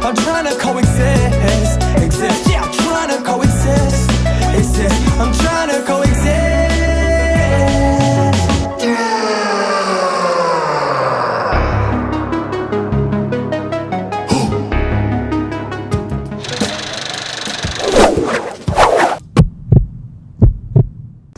I'm trying to coexist, exist. Yeah, I'm trying to coexist, exist. I'm trying to coexist.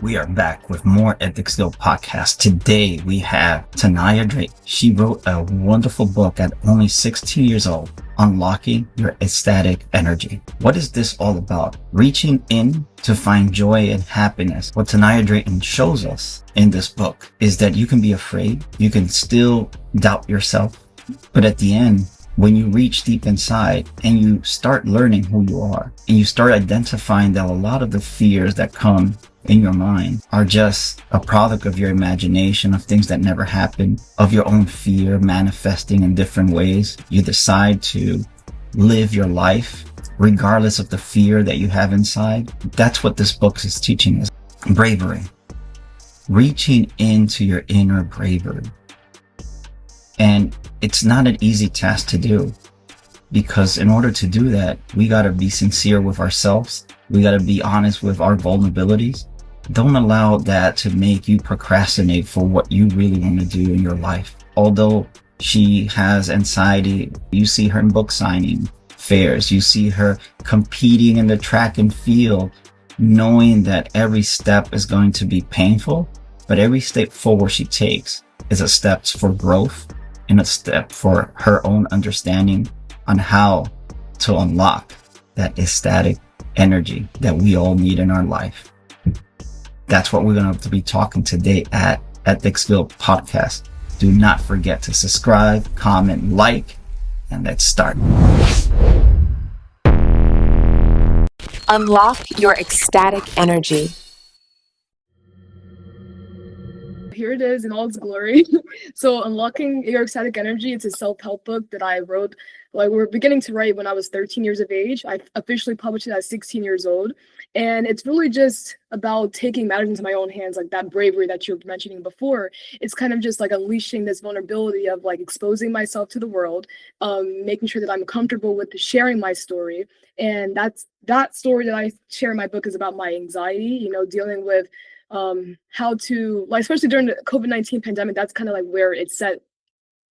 We are back with more Ethics Skill Podcast. Today we have Taniyah Drayton. She wrote a wonderful book at only 16 years old, Unlocking Your Ecstatic Energy. What is this all about? Reaching in to find joy and happiness. What Taniyah Drayton shows us in this book is that you can be afraid, you can still doubt yourself, but at the end, when you reach deep inside and you start learning who you are and you start identifying that a lot of the fears that come in your mind are just a product of your imagination, of things that never happened, of your own fear manifesting in different ways. You decide to live your life regardless of the fear that you have inside. That's what this book is teaching us. Bravery. Reaching into your inner bravery. And it's not an easy task to do, because in order to do that, we got to be sincere with ourselves. We got to be honest with our vulnerabilities. Don't allow that to make you procrastinate for what you really want to do in your life. Although she has anxiety, you see her in book signing fairs, you see her competing in the track and field, knowing that every step is going to be painful, but every step forward she takes is a step for growth and a step for her own understanding on how to unlock that ecstatic energy that we all need in our life. That's what we're going to be talking today at Ethics Skill Podcast. Do not forget to subscribe, comment, like, and let's start. Unlock your ecstatic energy. Here it is in all its glory. So Unlocking Your Ecstatic Energy, it's a self-help book that I wrote, we're beginning to write when I was 13 years of age. I officially published it at 16 years old. And it's really just about taking matters into my own hands, like that bravery that you were mentioning before. It's kind of just like unleashing this vulnerability of like exposing myself to the world, making sure that I'm comfortable with sharing my story. And that story that I share in my book is about my anxiety, dealing with how to, especially during the COVID-19 pandemic, that's kind of like where it's set.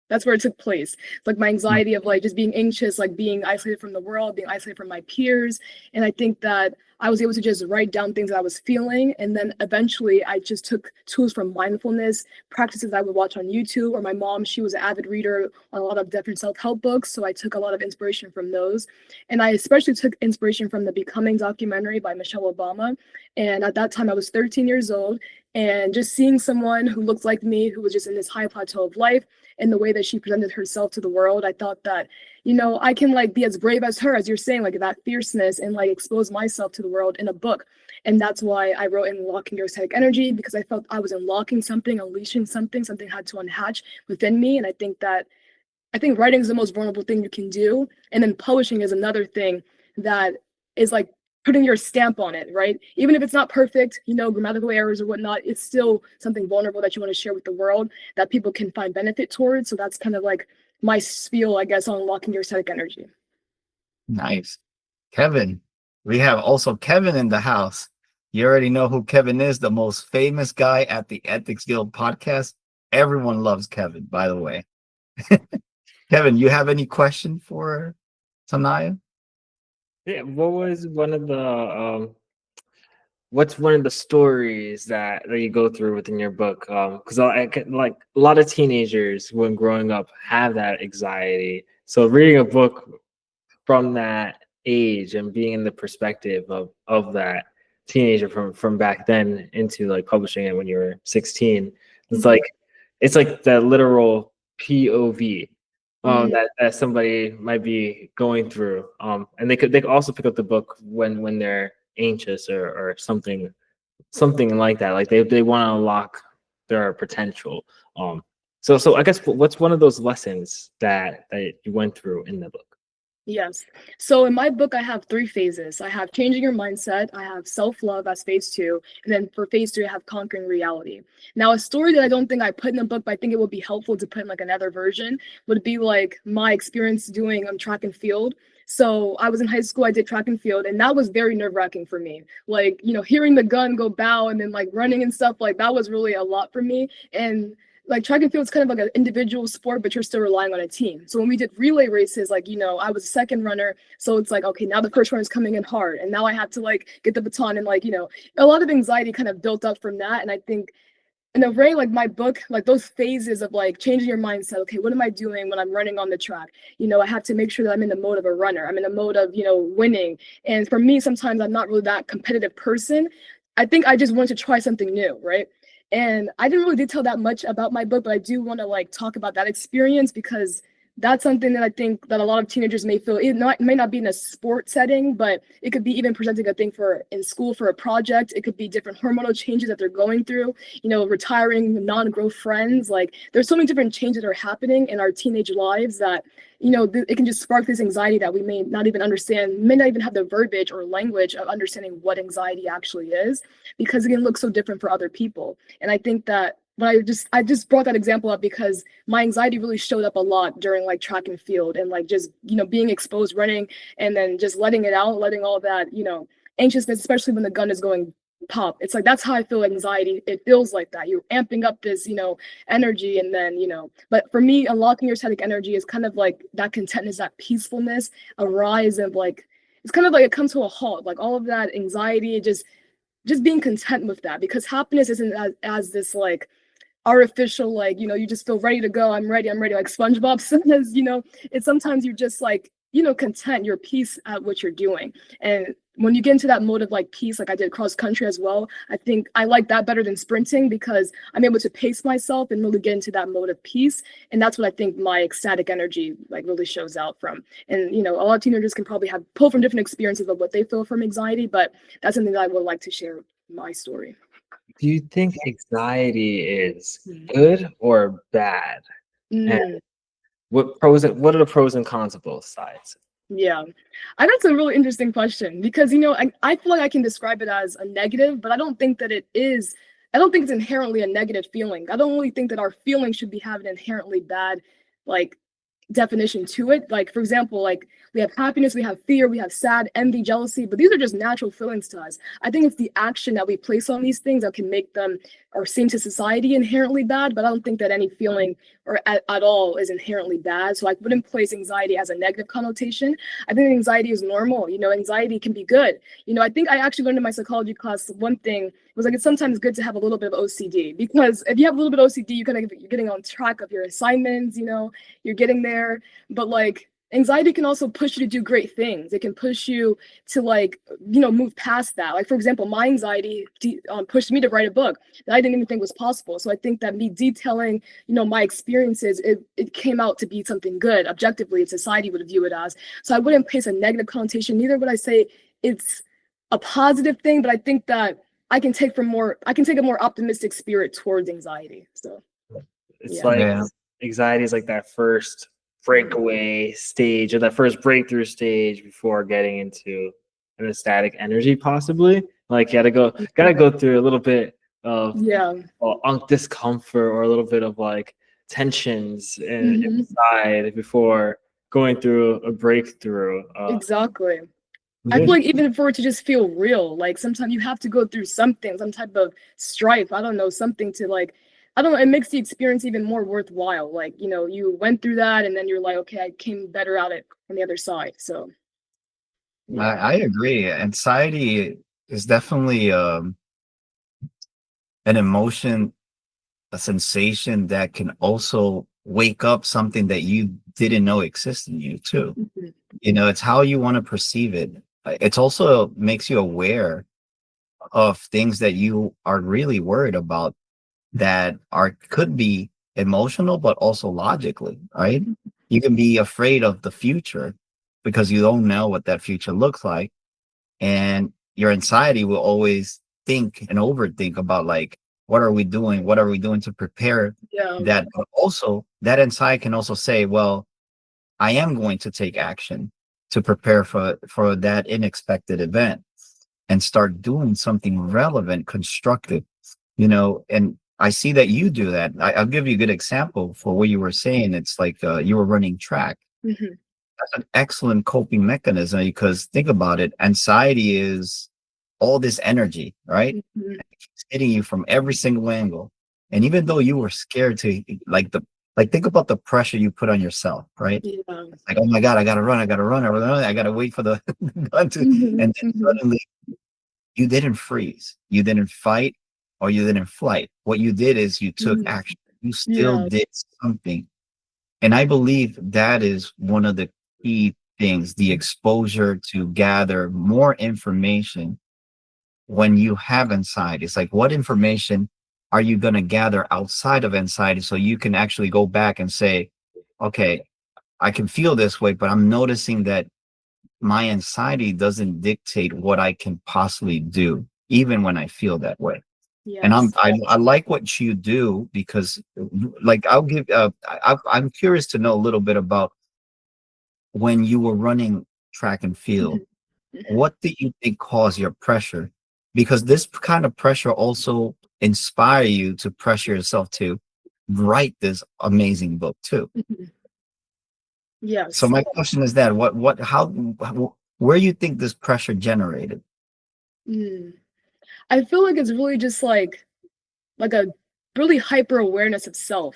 That's where it took place. Like my anxiety of just being anxious, like being isolated from the world, being isolated from my peers. And I think that I was able to just write down things that I was feeling. And then eventually I just took tools from mindfulness, practices I would watch on YouTube, or my mom, she was an avid reader on a lot of different self-help books. So I took a lot of inspiration from those. And I especially took inspiration from the Becoming documentary by Michelle Obama. And at that time I was 13 years old, and just seeing someone who looked like me, who was just in this high plateau of life, and the way that she presented herself to the world, I thought that, I can be as brave as her, as you're saying, that fierceness, and expose myself to the world in a book. And that's why I wrote Unlocking Your Ecstatic Energy, because I felt I was unlocking something, unleashing something had to unhatch within me. And I think writing is the most vulnerable thing you can do. And then publishing is another thing that is putting your stamp on it, right? Even if it's not perfect, grammatical errors or whatnot, it's still something vulnerable that you want to share with the world that people can find benefit towards. So that's kind of my spiel, I guess, on unlocking your ecstatic energy. Nice. Kevin. We have also Kevin in the house. You already know who Kevin is, the most famous guy at the Ethics Guild podcast. Everyone loves Kevin, by the way. Kevin, you have any question for Taniyah? Yeah, what was one of the what's one of the stories that you go through within your book? Because a lot of teenagers when growing up have that anxiety. So reading a book from that age and being in the perspective of that teenager from back then into publishing it when you were 16, it's like the literal POV. That somebody might be going through, and they could also pick up the book when they're anxious or something like that. They want to unlock their potential. So I guess what's one of those lessons that you went through in the book? Yes. So in my book, I have three phases. I have changing your mindset, I have self-love as phase two, and then for phase three, I have conquering reality. Now, a story that I don't think I put in the book, but I think it would be helpful to put in like another version, would be like my experience doing track and field. So I was in high school, I did track and field, and that was very nerve-wracking for me. Like, hearing the gun go bow and then like running and stuff, like that was really a lot for me. And like track and field is kind of like an individual sport, but you're still relying on a team. So when we did relay races, like, I was a second runner. So it's like, okay, now the first runner is coming in hard. And now I have to like get the baton and like, a lot of anxiety kind of built up from that. And I think in a way, like my book, like those phases of like changing your mindset, okay, what am I doing when I'm running on the track? I have to make sure that I'm in the mode of a runner. I'm in the mode of, winning. And for me, sometimes I'm not really that competitive person. I think I just wanted to try something new, right? And I didn't really detail that much about my book, but I do want to like talk about that experience because that's something that I think that a lot of teenagers may feel. May not be in a sports setting, but it could be even presenting a thing for in school for a project. It could be different hormonal changes that they're going through, retiring non-growth friends. Like there's so many different changes that are happening in our teenage lives that, it can just spark this anxiety that we may not even understand, may not even have the verbiage or language of understanding what anxiety actually is, because it can look so different for other people. And I think that I just brought that example up because my anxiety really showed up a lot during like track and field and like just, being exposed running and then just letting it out, letting all that, anxiousness, especially when the gun is going pop. It's like, that's how I feel anxiety. It feels like that. You're amping up this, energy. And then, but for me, unlocking your static energy is kind of like that contentness, that peacefulness, a rise of like, it's kind of like it comes to a halt, like all of that anxiety, just being content with that, because happiness isn't as this like artificial, like, you just feel ready to go. I'm ready, like SpongeBob says, it's sometimes you're just like, content, you're peace at what you're doing. And when you get into that mode of like peace, like I did cross country as well, I think I like that better than sprinting because I'm able to pace myself and really get into that mode of peace. And that's what I think my ecstatic energy like really shows out from. And a lot of teenagers can probably have pull from different experiences of what they feel from anxiety, but that's something that I would like to share my story. Do you think anxiety is good or bad? And what are the pros and cons of both sides? Yeah, that's a really interesting question because, I feel like I can describe it as a negative, but I don't think that I don't think it's inherently a negative feeling. I don't really think that our feelings should be having inherently bad, like, definition to it. Like, for example, like we have happiness, we have fear, we have sad, envy, jealousy, but these are just natural feelings to us. I think it's the action that we place on these things that can make them or seem to society inherently bad, but I don't think that any feeling or at all is inherently bad. So I wouldn't place anxiety as a negative connotation. I think anxiety is normal. Anxiety can be good. I think I actually learned in my psychology class one thing was like it's sometimes good to have a little bit of OCD, because if you have a little bit of OCD, you're getting on track of your assignments, you're getting there. But like anxiety can also push you to do great things. It can push you to like, move past that. Like, for example, my anxiety pushed me to write a book that I didn't even think was possible. So I think that me detailing, my experiences, it came out to be something good. Objectively, society would view it as. So I wouldn't place a negative connotation. Neither would I say it's a positive thing, but I think that I can take a more optimistic spirit towards anxiety. So it's like anxiety is like that first breakaway stage or that first breakthrough stage before getting into an ecstatic energy, possibly. Like you gotta go through a little bit of discomfort or a little bit of like tensions inside before going through a breakthrough. Exactly. I feel like even for it to just feel real, like sometimes you have to go through something, some type of strife, I don't know, something to like, I don't know, it makes the experience even more worthwhile. Like, you went through that and then you're like, okay, I came better out it on the other side. So I agree. Anxiety is definitely an emotion, a sensation that can also wake up something that you didn't know existed in you too. It's how you want to perceive it. It's also makes you aware of things that you are really worried about that could be emotional, but also logically, right? You can be afraid of the future because you don't know what that future looks like. And your anxiety will always think and overthink about like, what are we doing? What are we doing to prepare that? But also that anxiety can also say, well, I am going to take action. to prepare for that unexpected event and start doing something relevant, constructive, and I see that you do that. I'll give you a good example for what you were saying. It's like you were running track. Mhm. That's an excellent coping mechanism because think about it. Anxiety is all this energy, right? Mhm. It's hitting you from every single angle. And even though you were scared to think about the pressure you put on yourself, right? Yeah. It's like, oh my God, I gotta run, I gotta wait for the gun to, Mhm. and then Mhm. suddenly you didn't freeze, you didn't fight, or you didn't flight. What you did is you took Mhm. action. You still Yeah. did something. And I believe that is one of the key things, the exposure to gather more information when you have anxiety. It's like, what information are you going to gather outside of anxiety so you can actually go back and say, okay, I can feel this way, but I'm noticing that my anxiety doesn't dictate what I can possibly do, even when I feel that way. And Yes. I like what you do because, like, I'll give. I'm curious to know a little bit about when you were running track and field. Mhm. Mhm. What do you think caused your pressure? Because this kind of pressure also inspire you to pressure yourself to write this amazing book too. Mhm. So Yes. my question is that where you think this pressure generated? Mm. I feel like it's really just like a really hyper awareness of self.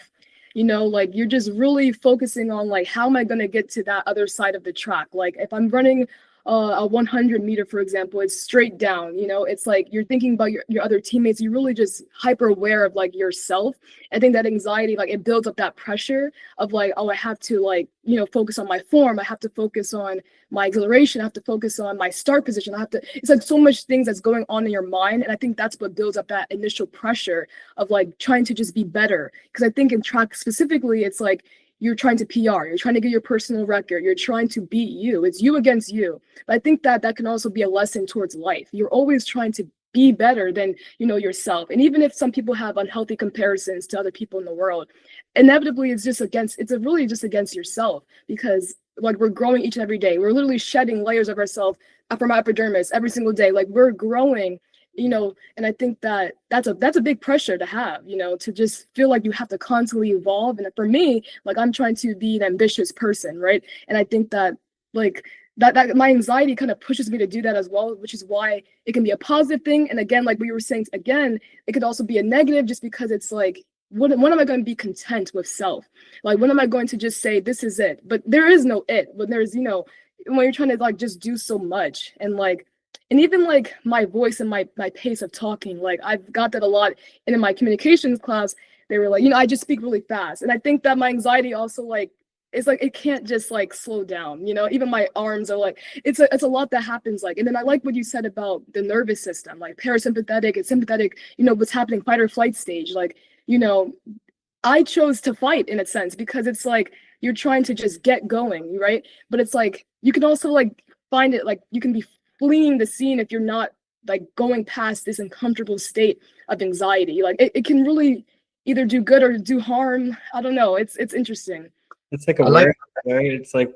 Like you're just really focusing on like how am I going to get to that other side of the track? Like if I'm running a 100-meter, for example, it's straight down. It's like you're thinking about your other teammates. You're really just hyper aware of like yourself. I think that anxiety, like it builds up that pressure of like, oh, I have to like, focus on my form. I have to focus on my acceleration. I have to focus on my start position. It's like so much things that's going on in your mind. And I think that's what builds up that initial pressure of like trying to just be better. Because I think in track specifically, it's like you're trying to PR, you're trying to get your personal record, you're trying to beat you. It's you against you. But I think that that can also be a lesson towards life. You're always trying to be better than yourself. And even if some people have unhealthy comparisons to other people in the world, inevitably it's really just against yourself because like we're growing each and every day. We're literally shedding layers of ourselves from our epidermis every single day. Like we're growing, and I think that that's a big pressure to have, to just feel like you have to constantly evolve. And for me, like I'm trying to be an ambitious person, right? And I think that like that my anxiety kind of pushes me to do that as well, which is why it can be a positive thing. And again, like we were saying again, it could also be a negative just because it's like when am I going to be content with self? Like when am I going to just say this is it? But there is no it. When there's when you're trying to like just do so much and even like my voice and my pace of talking, like I've got that a lot. And in my communications class, they were like, I just speak really fast. And I think that my anxiety also like it's like it can't just like slow down, even my arms are like it's a lot that happens. Like, and then I like what you said about the nervous system, like parasympathetic and sympathetic, what's happening, fight or flight stage. Like, I chose to fight in a sense because it's like you're trying to just get going, right? But it's like you can also like find it like you can be fleeing the scene if you're not like going past this uncomfortable state of anxiety. Like it can really either do good or do harm. I don't know. It's interesting. It's like I like aware, right? It's like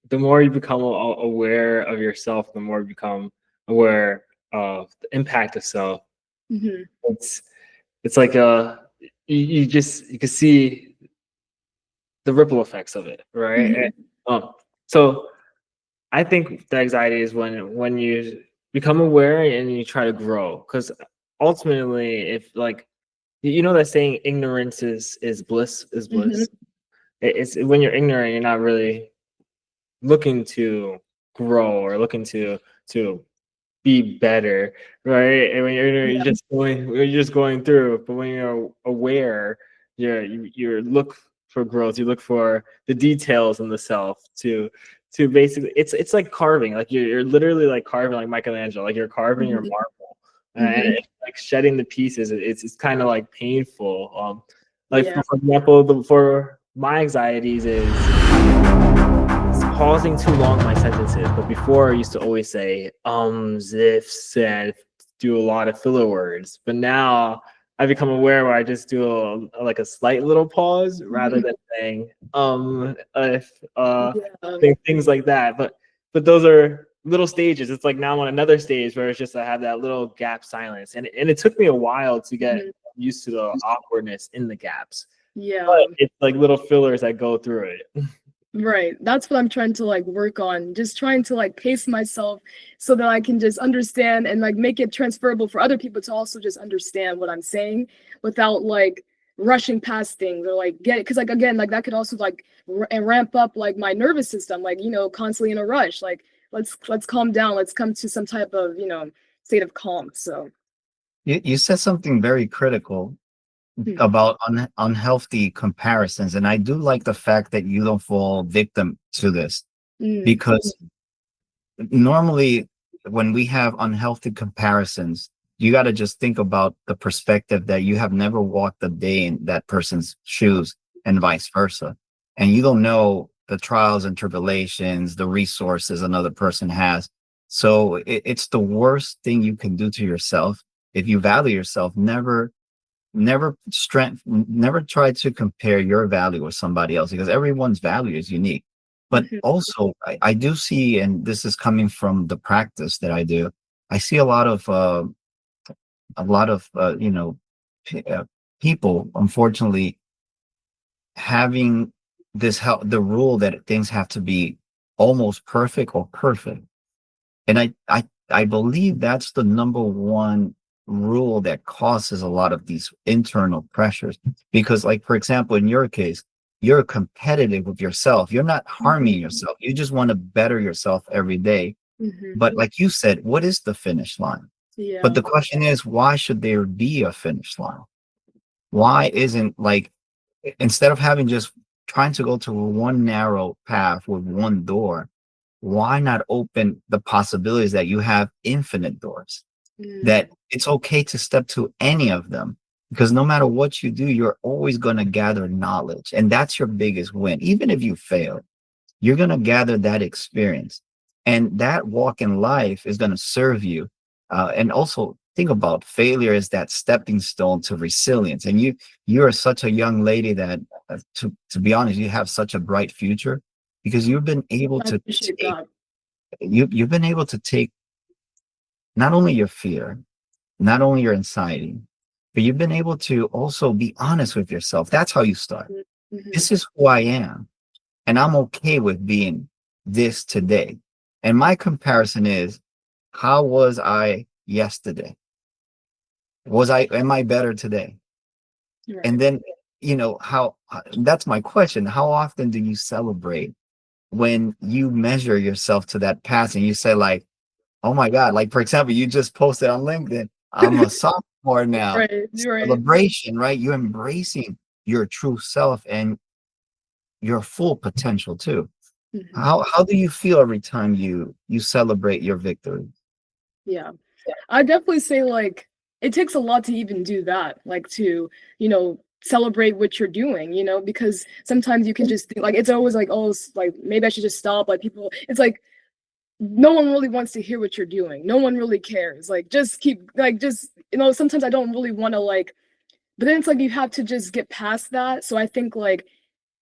the more you become aware of yourself, the more you become aware of the impact of self. Hmm. It's it's like you can see the ripple effects of it, right? Hmm. So I think the anxiety is when you become aware and you try to grow, because ultimately, if like that saying, ignorance is bliss is Hmm. bliss. It's when you're ignorant, you're not really looking to grow or looking to be better, right? And when Yeah. you're just going through. But when you're aware, you look for growth. You look for the details in the self to basically it's like carving. Like you're literally like carving like Michelangelo. Like you're carving your Hmm. marble, and Hmm. it's like shedding the pieces. It's kind of like painful. Like Yeah. for example, for my anxieties is pausing too long in my sentences. But before I used to always say ifs, and do a lot of filler words. But now I become aware where I just do like a slight little pause rather Hmm. than saying if Yeah. things like that. But but those are little stages. It's like now I'm on another stage where it's just I have that little gap silence, and it took me a while to get used to the awkwardness in the gaps. Yeah. But it's like little fillers that go through it. Right. That's what I'm trying to like work on. Just trying to like pace myself so that I can just understand and like make it transferable for other people to also just understand what I'm saying without like rushing past things or like get it. Cause like again, like that could also like ramp up like my nervous system, like, you know, constantly in a rush. Like let's calm down. Let's come to some type of, you know, state of calm. So You said something very critical about unhealthy comparisons, and I do like the fact that you don't fall victim to this, because normally when we have unhealthy comparisons, you got to just think about the perspective that you have never walked a day in that person's shoes and vice versa, and you don't know the trials and tribulations, the resources another person has. So it's the worst thing you can do to yourself. If you value yourself, never try to compare your value with somebody else, because everyone's value is unique. But also I do see, and this is coming from the practice that I do, I see a lot of you know, people unfortunately having the rule that things have to be almost perfect or perfect. And I believe that's the number one rule that causes a lot of these internal pressures, because like, for example, in your case, you're competitive with yourself. You're not harming yourself. You just want to better yourself every day. But like you said, what is the finish line? But the question is, why should there be a finish line? Why isn't, like, instead of having just trying to go to one narrow path with one door, why not open the possibilities that you have infinite doors? That it's okay to step to any of them, because no matter what you do, you're always going to gather knowledge, and that's your biggest win. Even if you fail, you're going to gather that experience, and that walk in life is going to serve you. And also think about failure as that stepping stone to resilience. And you're such a young lady that, to be honest, you have such a bright future, because you've been able to you've been able to take not only your fear, not only your anxiety, but you've been able to also be honest with yourself. That's how you start. This is who I am, and I'm okay with being this today. And my comparison is, how was I yesterday? Am I better today? And then, you know, that's my question. How often do you celebrate when you measure yourself to that past and you say, like, oh my God, like, for example, you just posted on LinkedIn, I'm a sophomore now. Celebration, right? You're embracing your true self and your full potential too. How do you feel every time you celebrate your victory? Yeah, I definitely say like it takes a lot to even do that, like to, you know, celebrate what you're doing, you know, because sometimes you can just think like it's always like, oh, like maybe I should just stop. Like people, it's like no one really wants to hear what you're doing. No one really cares. Like just keep like just, you know, sometimes I don't really want to like, but then it's like you have to just get past that. So I think like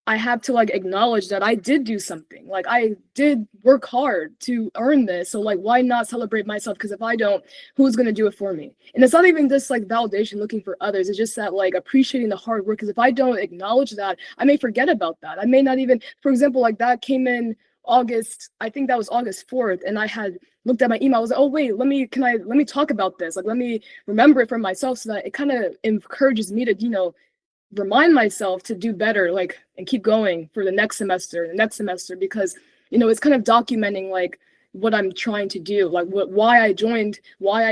I have to like acknowledge that I did do something. Like I did work hard to earn this. So like why not celebrate myself? Because if I don't, who's gonna do it for me? And it's not even just like validation looking for others. It's just that like appreciating the hard work. Because if I don't acknowledge that, I may forget about that. I may not even, for example, like that came in August, I think that was August 4th, and I had looked at my email. I was like, oh wait, let me talk about this. Like let me remember it for myself, so that it kind of encourages me to, you know, remind myself to do better, like, and keep going for the next semester, because, you know, it's kind of documenting like what I'm trying to do, like why I joined, why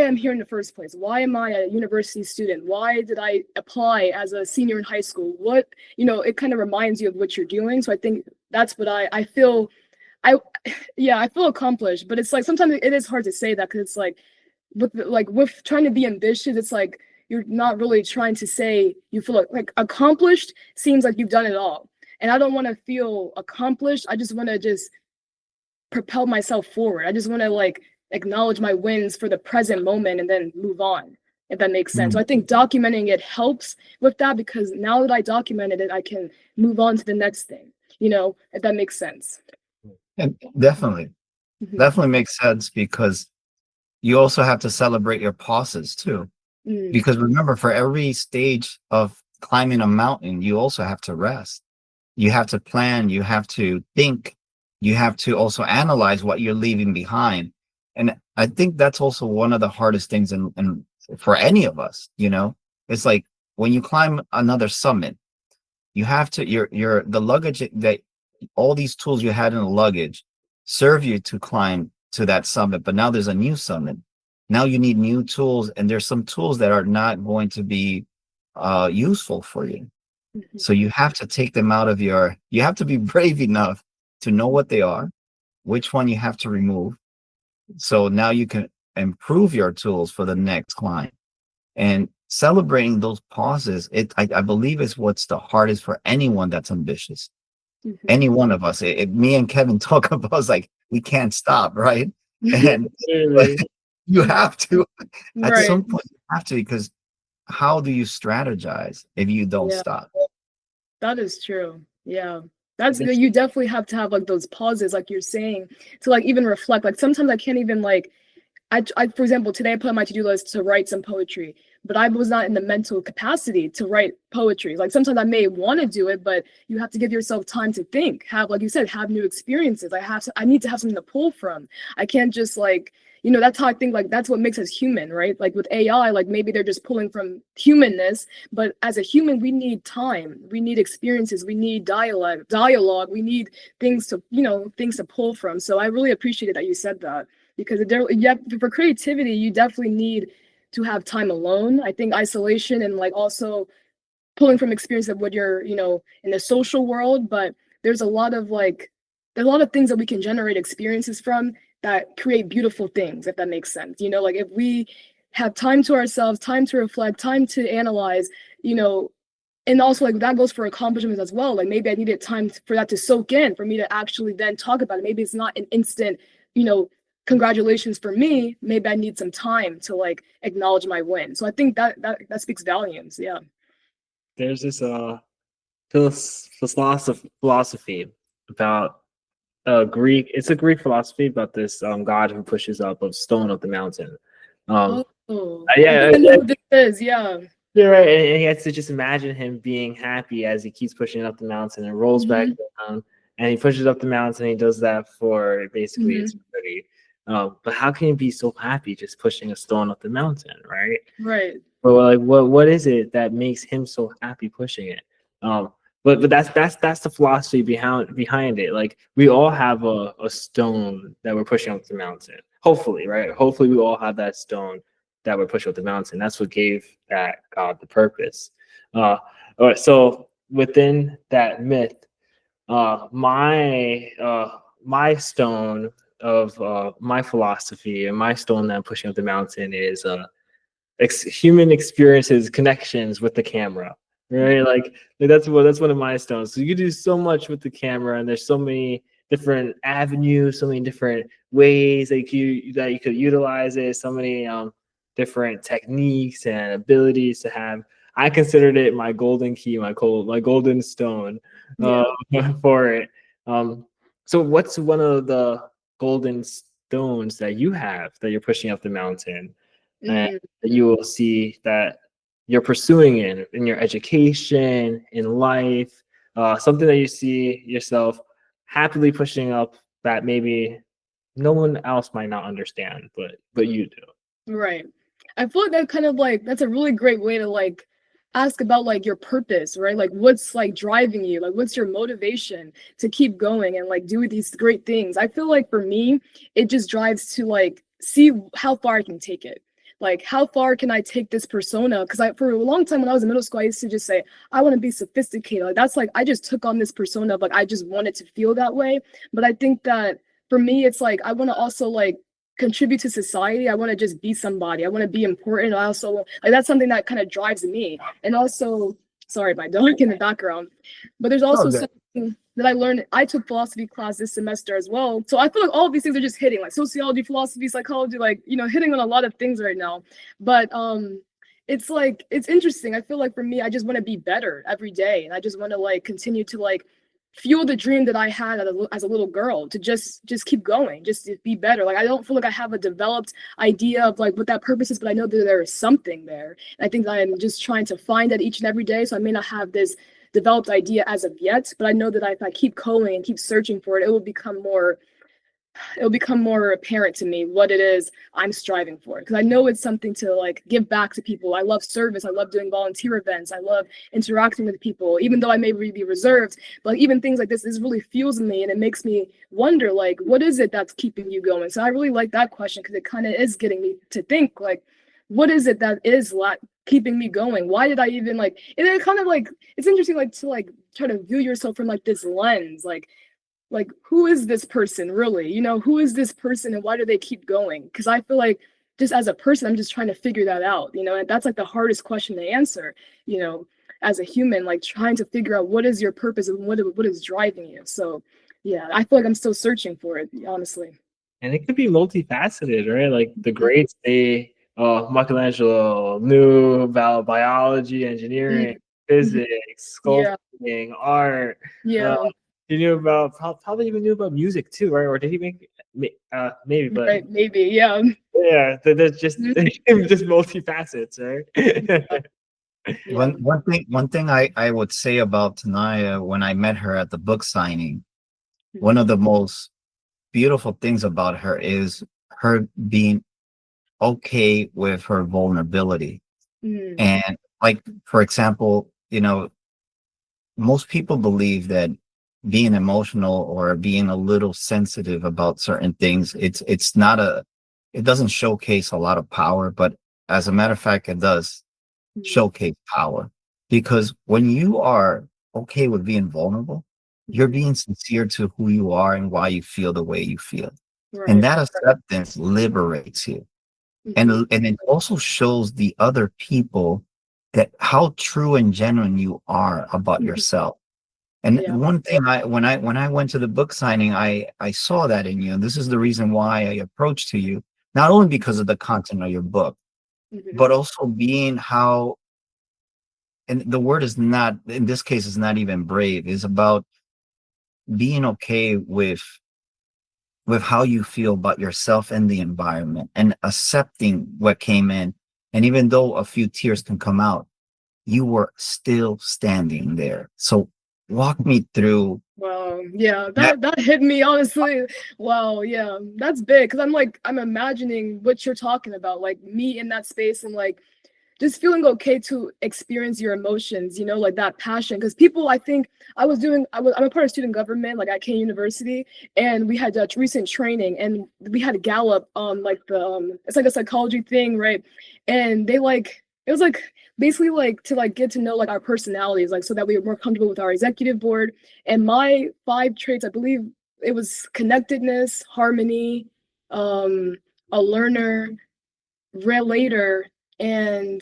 I'm here in the first place. Why am I a university student? Why did I apply as a senior in high school? What, you know, it kind of reminds you of what you're doing. So I think that's what I feel. I feel accomplished, but it's like sometimes it is hard to say that, because it's like with trying to be ambitious, it's like you're not really trying to say you feel like accomplished seems like you've done it all. And I don't want to feel accomplished. I just want to just propel myself forward. I just want to like acknowledge my wins for the present moment and then move on, if that makes sense. So I think documenting it helps with that, because now that I documented it, I can move on to the next thing. if that makes sense. And definitely, Mhm. definitely makes sense, because you also have to celebrate your pauses too. Mm. Because remember, for every stage of climbing a mountain, you also have to rest. You have to plan, you have to think, you have to also analyze what you're leaving behind. And I think that's also one of the hardest things in for any of us, It's like when you climb another summit, you have to your the luggage that all these tools you had in the luggage serve you to climb to that summit, but now there's a new summit. Now you need new tools, and there's some tools that are not going to be useful for you. Mhm. So you have to take them out of you have to be brave enough to know what they are, which one you have to remove. So now you can improve your tools for the next climb. And celebrating those pauses, I believe, is what's the hardest for anyone that's ambitious. Mhm. Any one of us. Me and Kevin talk about, it's like we can't stop, right? And but Really? you have to at Right. some point, you have to, because how do you strategize if you don't Yeah. stop? That is true. Yeah. You definitely have to have like those pauses, like you're saying, to like even reflect. Like sometimes I can't even like for example, today I put on my to-do list to write some poetry, but I was not in the mental capacity to write poetry. Like sometimes I may want to do it, but you have to give yourself time to think, have, like you said, have new experiences. I need to have something to pull from. I can't just like, that's how I think, like that's what makes us human, right? Like with AI, like maybe they're just pulling from humanness, but as a human, we need time, we need experiences, we need dialogue, we need things to, things to pull from. So I really appreciated that you said that, because for creativity, you definitely need to have time alone. I think isolation and like also pulling from experience of what you're, in the social world, but there's a lot of things that we can generate experiences from that create beautiful things, if that makes sense. Like if we have time to ourselves, time to reflect, time to analyze, and also like that goes for accomplishments as well. Like maybe I needed time for that to soak in, for me to actually then talk about it. Maybe it's not an instant, congratulations for me. Maybe I need some time to like acknowledge my win. So I think that speaks volumes. Yeah. There's this philosophy about Greek. It's a Greek philosophy about this god who pushes up a stone up the mountain. Oh, I Yeah, think I know who this is. Yeah. you're right. And he has to just imagine him being happy as he keeps pushing up the mountain and rolls back down. And he pushes up the mountain. And he does that for basically Mhm. eternity. But how can he be so happy just pushing a stone up the mountain, right? Right. But like, what is it that makes him so happy pushing it? But that's the philosophy behind it. Like we all have a stone that we're pushing up the mountain. Hopefully, right? Hopefully, we all have that stone that we're pushing up the mountain. That's what gave that God the purpose. All right, so within that myth, my stone of my philosophy and my stone that I'm pushing up the mountain is human experiences, connections with the camera, right? Like that's one of my stones. So you can do so much with the camera, and there's so many different avenues, so many different ways that you could utilize it, so many different techniques and abilities to have. I considered it my golden key, my golden stone uh, for it. So what's one of the golden stones that you have that you're pushing up the mountain? And Mhm. you will see that you're pursuing in your education, in life, something that you see yourself happily pushing up that maybe no one else might not understand, but you do. Right. I feel like that's a really great way to like ask about like your purpose, right? Like what's like driving you? Like what's your motivation to keep going and like do these great things? I feel like for me, it just drives to like see how far I can take it. Like how far can I take this persona? Because for a long time when I was in middle school, I used to just say, I want to be sophisticated. Like that's like I just took on this persona of like I just wanted to feel that way. But I think that for me, it's like I want to also like contribute to society. I want to just be somebody. I want to be important. I also like that's something that kind of drives me. And also, sorry, my dog in the background. But there's also something that I learned. I took philosophy class this semester as well. So I feel like all of these things are just hitting, like sociology, philosophy, psychology, like hitting on a lot of things right now. But it's like it's interesting. I feel like for me, I just want to be better every day. And I just want to like continue to like fuel the dream that I had as a little girl, to just keep going, just to be better. Like I don't feel like I have a developed idea of like what that purpose is, but I know that there is something there. And I think that I'm just trying to find that each and every day. So I may not have this developed idea as of yet, but I know that if I keep going and keep searching for it, it'll become more apparent to me what it is I'm striving for. Because I know it's something to like give back to people. I love service. I love doing volunteer events. I love interacting with people, even though I may be reserved. But even things like this really fuels me, and it makes me wonder, like, what is it that's keeping you going? So I really like that question, because it kind of is getting me to think, like, what is it that is keeping me going? Why did I even like? And it kind of like, it's interesting, like to like try to view yourself from like this lens, like who is this person really, who is this person, and why do they keep going? Because I feel like just as a person, I'm just trying to figure that out, and that's like the hardest question to answer, as a human, like trying to figure out what is your purpose and what is driving you. So yeah, I feel like I'm still searching for it, honestly. And it could be multifaceted, right? Like the greats, they Michelangelo knew about biology, engineering, physics, Yeah. sculpting, art. Yeah. He knew about, probably even knew about music too, right? Or did he make maybe, but Right, maybe, yeah. yeah, there's just Mhm. just multifacets, right? Yeah. One thing I would say about Taniyah when I met her at the book signing, one Mhm. of the most beautiful things about her is her being okay with her vulnerability. Mhm. And like, for example, most people believe that being emotional or being a little sensitive about certain things, it's not it doesn't showcase a lot of power, but as a matter of fact, it does Mhm. showcase power. Because when you are okay with being vulnerable, you're Mhm. being sincere to who you are and why you feel the way you feel. And Right. that acceptance liberates you. Mhm. And it also shows the other people that how true and genuine you are about Mhm. yourself. And Yeah. one thing when I went to the book signing, I saw that in you. And this is the reason why I approached to you, not only because of the content of your book, Mhm. but also being how, and the word is not, in this case, is not even brave, is about being okay with how you feel about yourself and the environment and accepting what came in. And even though a few tears can come out, you were still standing there. So walk me through Wow. Yeah, that. that hit me, honestly. Wow. Yeah, that's big, because I'm imagining what you're talking about, like me in that space, and like just feeling okay to experience your emotions, like that passion. Because people, I think I'm a part of student government, like at K University, and we had recent training, and we had a Gallup on like it's like a psychology thing, right? And they like, it was like basically like to like get to know like our personalities, like so that we were more comfortable with our executive board. And my 5 traits, I believe it was connectedness, harmony, um, a learner, relator, and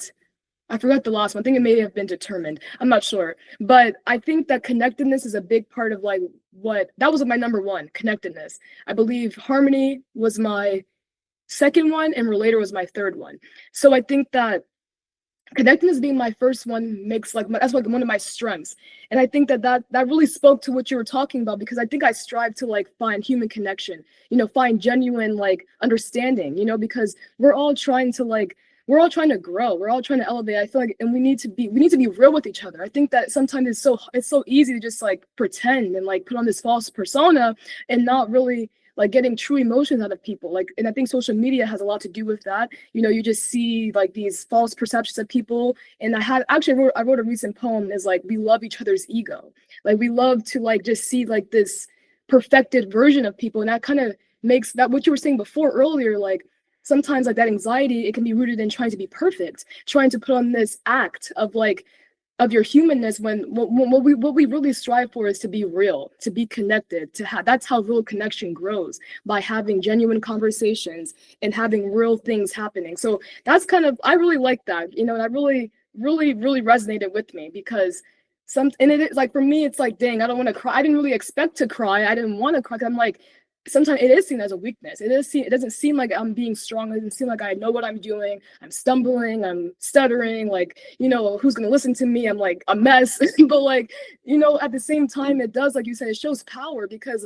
I forgot the last one. I think it may have been determined. I'm not sure. But I think that connectedness is a big part of like what that was my number one, connectedness. I believe harmony was my second one, and relator was my third one. So I think that connectedness being my first one makes like that's like one of my strengths. And I think that really spoke to what you were talking about, because I think I strive to like find human connection, find genuine like understanding, because we're all trying to grow, we're all trying to elevate. I feel like, and we need to be real with each other. I think that sometimes it's so easy to just like pretend and like put on this false persona and not really like getting true emotions out of people. Like, and I think social media has a lot to do with that. You just see like these false perceptions of people. And I wrote a recent poem, is like, we love each other's ego. Like we love to like just see like this perfected version of people. And that kind of makes that what you were saying before earlier, like sometimes like that anxiety, it can be rooted in trying to be perfect, trying to put on this act of like of your humanness, when what we really strive for is to be real, to be connected, to have that's how real connection grows, by having genuine conversations and having real things happening. So that's kind of, I really like that, and that really resonated with me, because and it is like, for me, it's like, dang, I don't want to cry. I didn't really expect to cry. I didn't want to cry, 'cause I'm like, sometimes it is seen as a weakness. It doesn't seem like I'm being strong. It doesn't seem like I know what I'm doing. I'm stumbling, I'm stuttering, like, who's gonna listen to me? I'm like a mess. But like, at the same time, it does, like you said, it shows power, because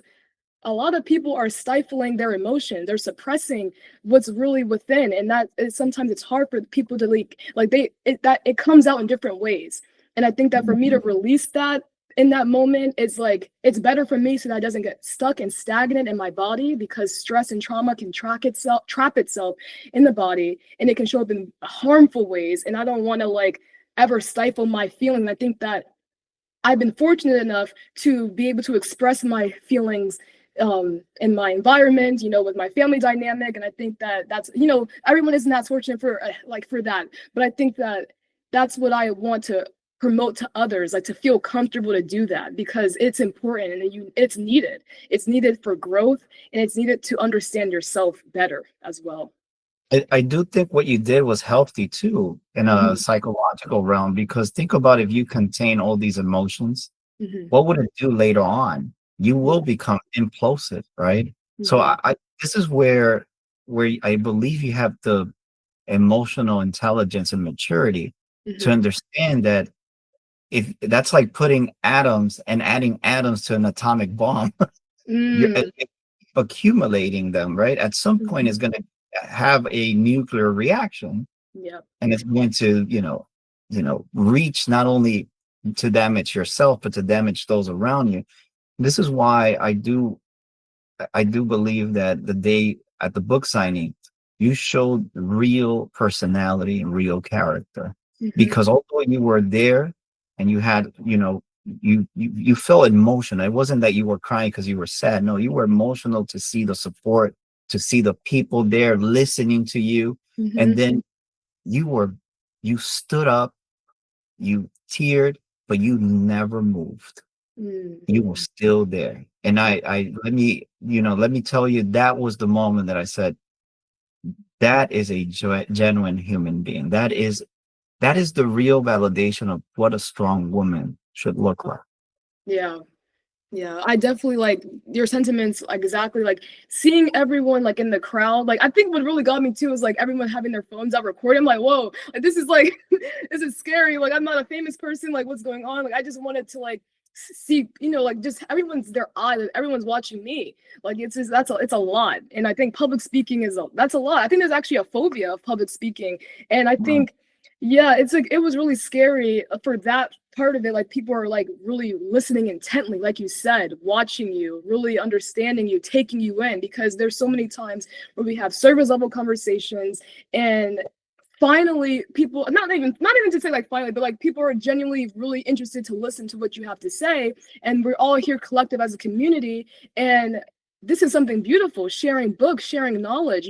a lot of people are stifling their emotions. They're suppressing what's really within, and sometimes it's hard for people to it comes out in different ways. And I think that for me to release that in that moment, it's like, it's better for me so that it doesn't get stuck and stagnant in my body, because stress and trauma can trap itself in the body, and it can show up in harmful ways. And I don't want to like ever stifle my feelings. I think that I've been fortunate enough to be able to express my feelings in my environment, with my family dynamic. And I think that that's, everyone isn't that fortunate for that. But I think that that's what I want to promote to others, like to feel comfortable to do that, because it's important, and it's needed. It's needed for growth, and it's needed to understand yourself better as well. I do think what you did was healthy too, in a psychological realm, because think about, if you contain all these emotions, what would it do later on? You will become implosive, right? So this is where I believe you have the emotional intelligence and maturity to understand that, if that's like putting atoms and adding atoms to an atomic bomb, you're accumulating them, right? At some point, it's going to have a nuclear reaction, and it's going to, reach not only to damage yourself, but to damage those around you. This is why I do believe that the day at the book signing, you showed real personality and real character, because although you were there and you had, you felt emotion. It wasn't that you were crying because you were sad. No, you were emotional to see the support, to see the people there listening to you. And then you stood up, you teared, but you never moved. You were still there. And let me tell you, that was the moment that I said, that is a genuine human being. That is the real validation of what a strong woman should look like. Yeah, I definitely like your sentiments, like exactly, like seeing everyone like in the crowd. Like I think what really got me too is like everyone having their phones out recording. I'm like, whoa, like this is like this is scary. Like I'm not a famous person, like what's going on? Like I just wanted to like see, like just everyone's watching me. Like it's a lot. And I think public speaking that's a lot. I think there's actually a phobia of public speaking. And I think it's like, it was really scary for that part of it. Like people are like really listening intently, like you said, watching you, really understanding you, taking you in, because there's so many times where we have service level conversations, and finally people, not even to say like finally, but like people are genuinely really interested to listen to what you have to say, and we're all here collective as a community. And this is something beautiful, sharing books, sharing knowledge,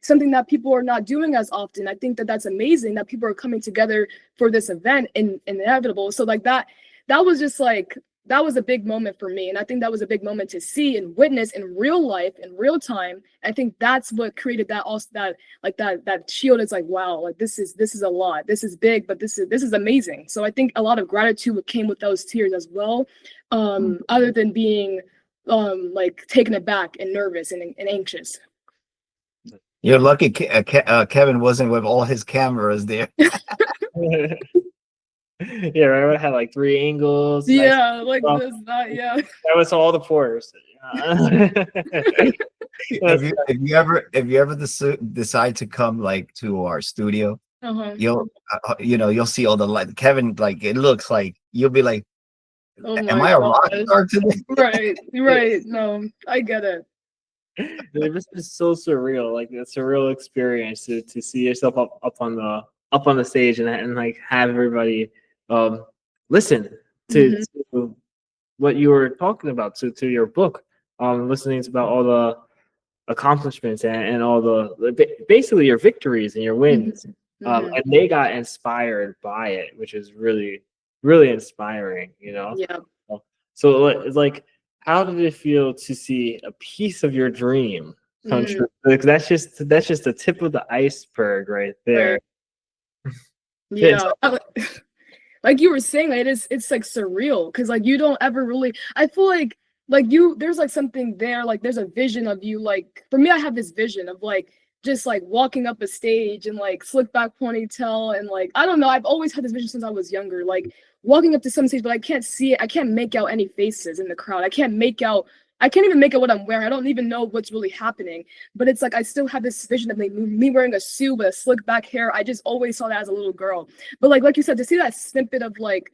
something that people are not doing as often. I think that that's amazing that people are coming together for this event, and inevitable. So like that was just like, that was a big moment for me. And I think that was a big moment to see and witness in real life, in real time. I think that's what created that, also that shield. It's like, wow, like this is a lot. This is big, but this is amazing. So I think a lot of gratitude came with those tears as well. Other than being like taken aback and nervous and anxious. You're lucky Kevin wasn't with all his cameras there. Yeah, right. I would have like 3 angles. Yeah, like this, that, yeah. That was all the pores. If you ever decide to come like to our studio, you'll see all the light. Kevin, like it looks like you'll be like, am I a rock star today? Right. No, I get it. This is so surreal, like a surreal experience to see yourself up on the stage and like have everybody listen to what you were talking about, to your book, listening about all the accomplishments and all the basically your victories and your wins. And they got inspired by it, which is really, really inspiring, Yeah. So it's like, how did it feel to see a piece of your dream come true? Like, that's just the tip of the iceberg right there. Yeah. Like you were saying, it's like surreal, because like you don't ever really, I feel like like there's like something there, like there's a vision of you, like for me I have this vision of like just like walking up a stage and like slick back ponytail and like I don't know, I've always had this vision since I was younger, like walking up to some stage, but I can't see it, I can't make out any faces in the crowd, I can't even make out what I'm wearing. I don't even know what's really happening. But it's like I still have this vision of like me wearing a suit with a slick back hair. I just always saw that as a little girl. But like you said, to see that snippet of like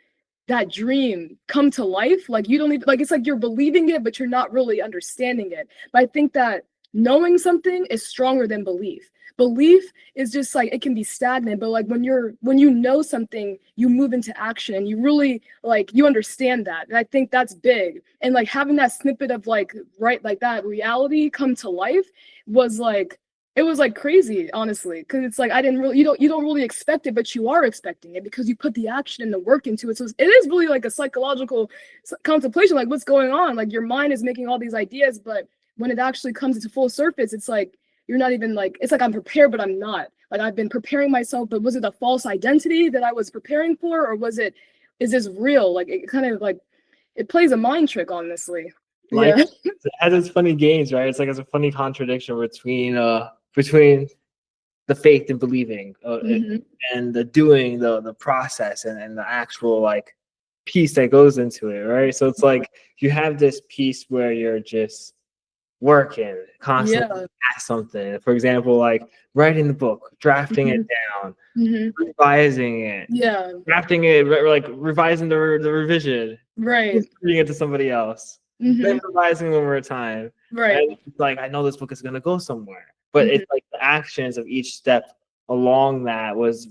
that dream come to life, like you don't even like it's like you're believing it, but you're not really understanding it. But I think that knowing something is stronger than belief. Belief is just like it can be stagnant, but like when you know something, you move into action and you really like you understand that. And I think that's big. And like having that snippet of like right like that reality come to life was like it was like crazy, honestly, because it's like I didn't really you don't really expect it, but you are expecting it because you put the action and the work into it. So it is really like a psychological contemplation, like what's going on. Like your mind is making all these ideas, but when it actually comes into full surface, it's like you're not even like it's like I'm prepared, but I'm not. Like I've been preparing myself, but was it a false identity that I was preparing for, or is this real? Like it kind of like it plays a mind trick, honestly. Like Yeah. it has its funny games, right? It's like it's a funny contradiction between the faith and believing Mhm. and the doing, the process and the actual like piece that goes into it, right? So it's like you have this piece where you're just working constantly Yeah. at something. For example, like writing the book, drafting it Mhm. down, Mhm. revising it, Yeah. drafting it, like revising the revision, Right. reading it to somebody else, then Mhm. revising one more time. Right. And it's like I know this book is gonna go somewhere, but Mhm. it's like the actions of each step along that was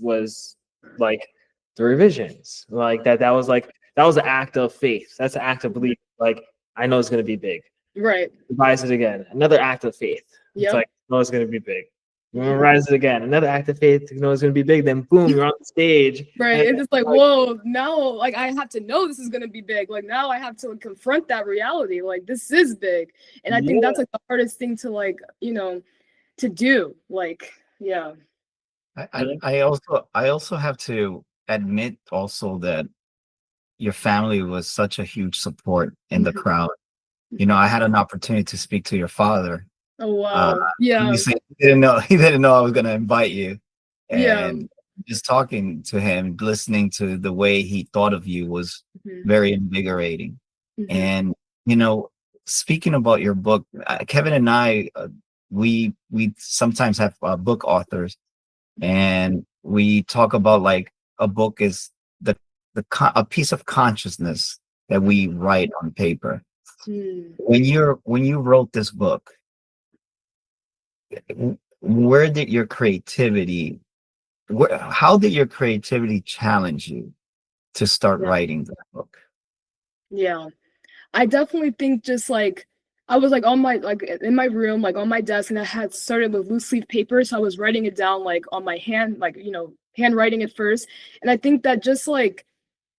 like the revisions, like that was an act of faith. That's an act of belief. Like I know it's gonna be big. Right. Revise it again. Another act of faith. It's Yep. like, no, it's gonna be big. Mhm. Rise it again. Another act of faith. You know it's gonna be big. Then boom, you're on the stage. Right. And It's it's just like, like, whoa, now like I have to know this is gonna be big. Like now I have to confront that reality. Like this is big. And I think yeah, that's like the hardest thing to like, to do. Like, yeah. yeah, I also have to admit also that your family was such a huge support in the Mhm. crowd. You know, Mhm. I had an opportunity to speak to your father. Oh Uh, wow. Yeah. he said he didn't know I was going to invite you, Yeah. and just talking to him, listening to the way he thought of you was Mhm. very invigorating. Mhm. And you know, speaking about your book, Kevin and I, we sometimes have book authors, and we talk about like a book is a piece of consciousness that we write on paper. Mm. When you wrote this book, where did your creativity how did your creativity challenge you to start Yeah. writing that book? Yeah. I definitely think just like I was like on my like in my room, like on my desk, and I had started with loose leaf paper, so I was writing it down like on my hand, like handwriting it first. And I think that just like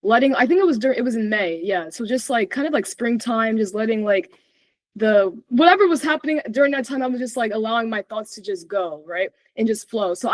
letting I think it was in May, yeah. So just like kind of like springtime, just letting like the whatever was happening during that time, I was just like allowing my thoughts to just go, right? And just flow. So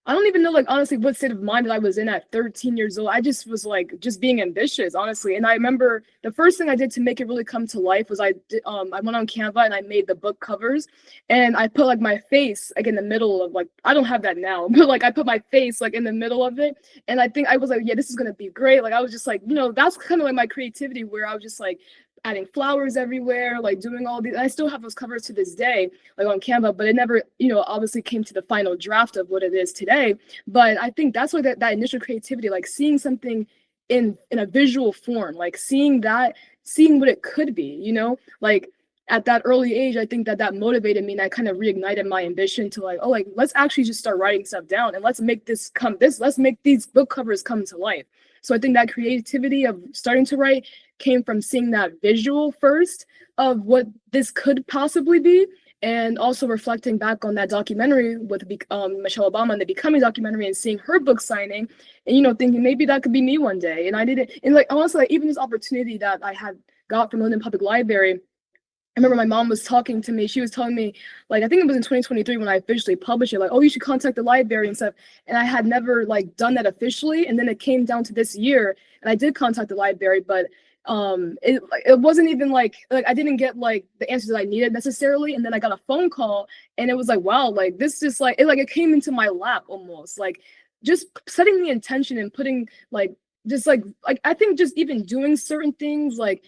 I don't even know, like, honestly, what state of mind that I was in at 13 years old. I just was like, just being ambitious, honestly. And I remember the first thing I did to make it really come to life was I went on Canva and I made the book covers, and I put like my face like in the middle of like I don't have that now, but like I put my face like in the middle of it, and I think I was like, yeah, this is gonna be great. Like I was just like, that's kind of like my creativity where I was just like adding flowers everywhere, like doing all these. And I still have those covers to this day like on Canva, but it never, obviously came to the final draft of what it is today. But I think that's where that initial creativity, like seeing something in a visual form, like seeing what it could be, like at that early age, I think that motivated me and that kind of reignited my ambition to like, oh, like let's actually just start writing stuff down and let's make let's make these book covers come to life. So I think that creativity of starting to write came from seeing that visual first of what this could possibly be, and also reflecting back on that documentary with Michelle Obama and the Becoming documentary and seeing her book signing and thinking maybe that could be me one day. And I did it, and like honestly, like, even this opportunity that I had got from London Public Library, I remember my mom was talking to me. She was telling me, like, I think it was in 2023 when I officially published it, like, oh, you should contact the library and stuff. And I had never like done that officially. And then it came down to this year, and I did contact the library, but it wasn't even like I didn't get like the answers that I needed necessarily, and then I got a phone call, and it was like, wow, like this just it came into my lap almost, like just setting the intention and putting just I think just even doing certain things like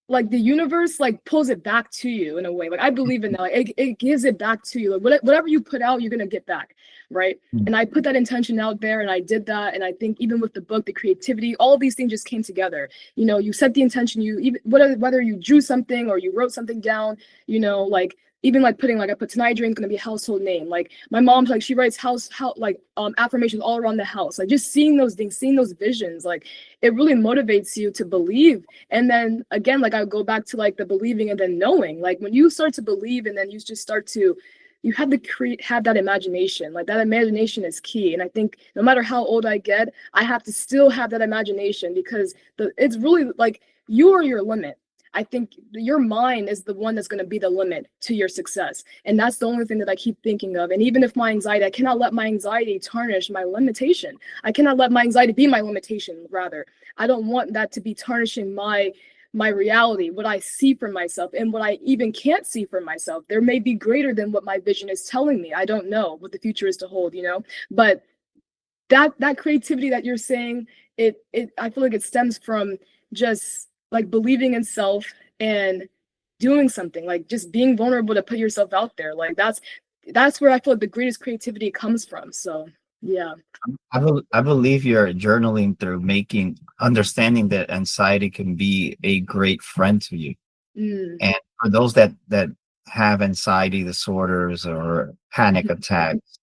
the universe like pulls it back to you in a way. Like I believe in that. Like it gives it back to you. Like whatever you put out, you're gonna get back, right? And I put that intention out there, and I did that. And I think even with the book, the creativity, all of these things just came together. You know, you set the intention. You even whether you drew something or you wrote something down. You know, like even like putting I put Taniyah Drayton gonna be a household name. Like my mom's she writes affirmations all around the house. Like just seeing those things, seeing those visions, like it really motivates you to believe. And then again, I would go back to the believing and then knowing. Like when you start to believe and then you just start to, you have to have that imagination. Like that imagination is key. And I think no matter how old I get, I have to still have that imagination, because it's really you are your limit. I think your mind is the one that's going to be the limit to your success. And that's the only thing that I keep thinking of. And even if my anxiety, I cannot let my anxiety tarnish my limitation. I cannot let my anxiety be my limitation, rather. I don't want that to be tarnishing my reality, what I see for myself, and what I even can't see for myself. There may be greater than what my vision is telling me. I don't know what the future is to hold, but that creativity that you're saying, I feel like it stems from just believing in self and doing something, just being vulnerable to put yourself out there. That's where I feel like the greatest creativity comes from. So yeah. I believe you're journaling through understanding that anxiety can be a great friend to you. And for those that have anxiety disorders or panic attacks,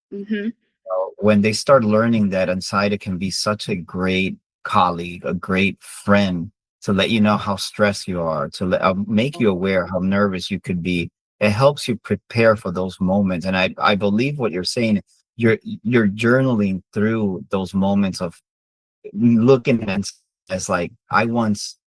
when they start learning that anxiety can be such a great colleague, a great friend, to let you know how stressed you are, to make you aware how nervous you could be. It helps you prepare for those moments. And I believe what you're saying, you're journaling through those moments of looking at as I once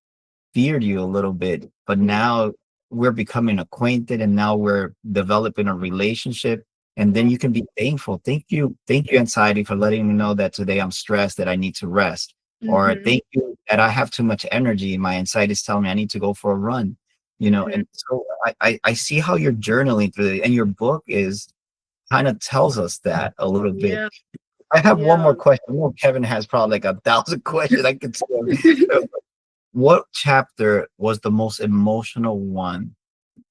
feared you a little bit, but now we're becoming acquainted, and now we're developing a relationship. And then you can be thankful. Thank you, anxiety, for letting me know that today I'm stressed, that I need to rest. Or thank you that I have too much energy. My anxiety is telling me I need to go for a run, And so I see how you're journaling through it, and your book kind of tells us that a little bit. Yeah. I have one more question. I know Kevin has probably 1,000 questions I could say. What chapter was the most emotional one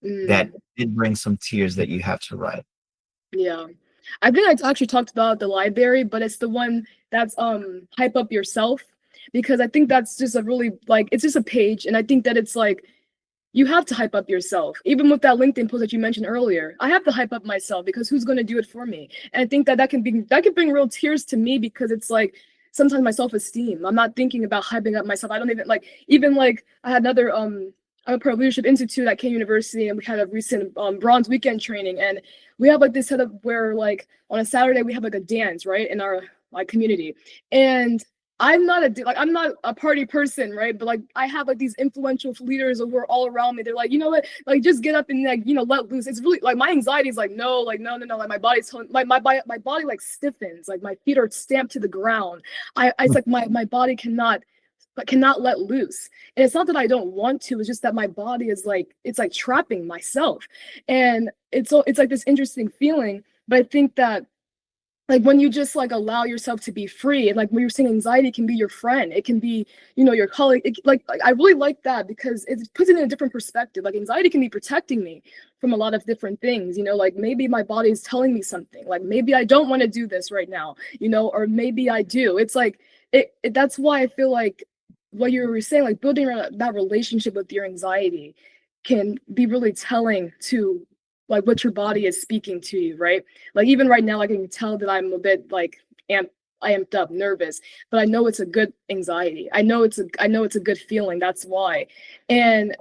that did bring some tears that you have to write? Yeah. I think I actually talked about the library, but it's the one that's hype up yourself, because I think that's just a really it's just a page, and I think that it's you have to hype up yourself. Even with that LinkedIn post that you mentioned earlier, I have to hype up myself, because who's going to do it for me? And I think that can bring real tears to me, because it's sometimes my self-esteem, I'm not thinking about hyping up myself. I don't even I had another I'm a pro leadership institute at K University, and we had a recent bronze weekend training, and we have this setup where on a Saturday we have a dance, right, in our community. And I'm not a party person, right? But I have like these influential leaders who are all around me. They're like, you know what? Like just get up and let loose. It's really my anxiety is no. Like no. Like my body's my body stiffens. Like my feet are stamped to the ground. It's my body cannot let loose. And it's not that I don't want to, it's just that my body is it's trapping myself. And it's this interesting feeling. But I think that when you just allow yourself to be free, and when you're saying anxiety can be your friend, it can be your colleague, I really like that, because it puts it in a different perspective. Anxiety can be protecting me from a lot of different things, maybe my body is telling me something, maybe I don't want to do this right now, or maybe I do. It's that's why I feel what you were saying, building that relationship with your anxiety can be really telling to what your body is speaking to you, right? Even right now, I can tell that I'm a bit amped up, nervous, but I know it's a good anxiety. I know it's a good feeling. That's why. And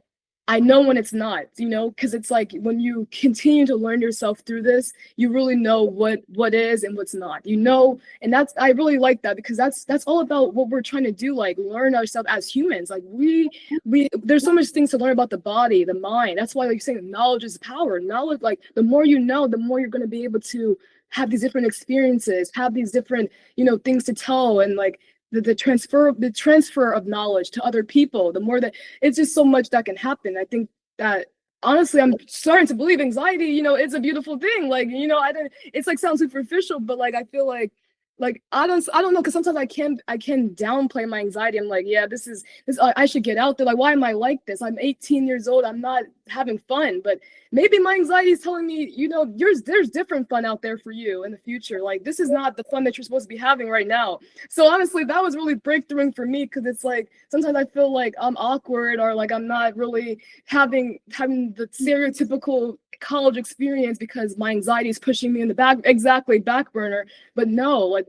I know when it's not, because it's when you continue to learn yourself through this, you really know what is and what's not, and I really like that, because that's all about what we're trying to do, learn ourselves as humans. We there's so much things to learn about the body, the mind. That's why you're saying knowledge is power. Knowledge, the more you know, the more you're going to be able to have these different experiences, have these different, things to tell, and the transfer of knowledge to other people, the more that it's just so much that can happen. I think that honestly, I'm starting to believe anxiety, it's a beautiful thing. Like, I don't, it's like sounds superficial, but like I feel like I don't know, because sometimes I can downplay my anxiety. I'm like, yeah, this I should get out there. Like, why am I like this? I'm 18 years old, I'm not having fun. But maybe my anxiety is telling me, there's different fun out there for you in the future. Like, this is not the fun that you're supposed to be having right now. So honestly, that was really breakthroughing for me, because it's like sometimes I feel like I'm awkward, or like I'm not really having the stereotypical college experience, because my anxiety is pushing me in the back burner. But no, like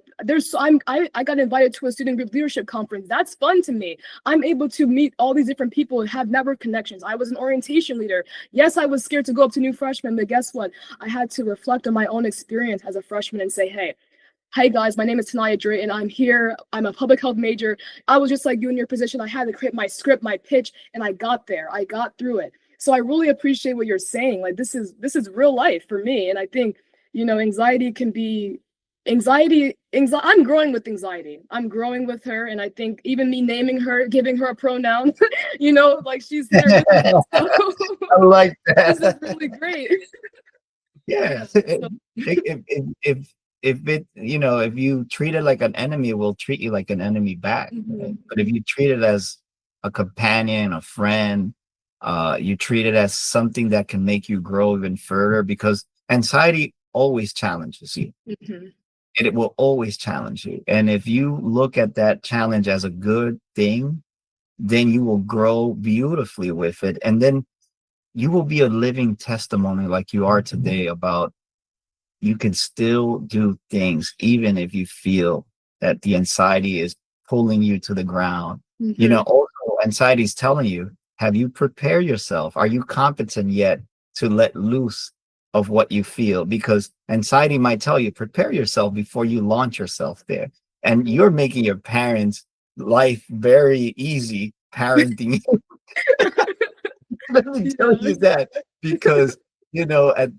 I got invited to a student group leadership conference. That's fun to me. I'm able to meet all these different people and have network connections. I was an orientation leader. Yes, I was scared to go up to new freshmen, but guess what? I had to reflect on my own experience as a freshman and say, hey guys, my name is Taniyah Drayton. I'm here. I'm a public health major. I was just like you in your position. I had to create my script, my pitch, and I got there. I got through it. So I really appreciate what you're saying. Like, this is real life for me. And I think, anxiety can be I'm growing with anxiety. I'm growing with her. And I think even me naming her, giving her a pronoun, like she's there with me. So, I like that. This is really great. Yeah. If you treat it like an enemy, it will treat you like an enemy back. Mm-hmm. Right? But if you treat it as a companion, a friend, you treat it as something that can make you grow even further, because anxiety always challenges you. Mm-hmm. It will always challenge you. And if you look at that challenge as a good thing, then you will grow beautifully with it. And then you will be a living testimony, like you are today, about you can still do things even if you feel that the anxiety is pulling you to the ground. Mm-hmm. Also anxiety is telling you, have you prepared yourself? Are you competent yet to let loose of what you feel? Because anxiety might tell you, prepare yourself before you launch yourself there. And you're making your parents' life very easy parenting. Let me tell you that, because,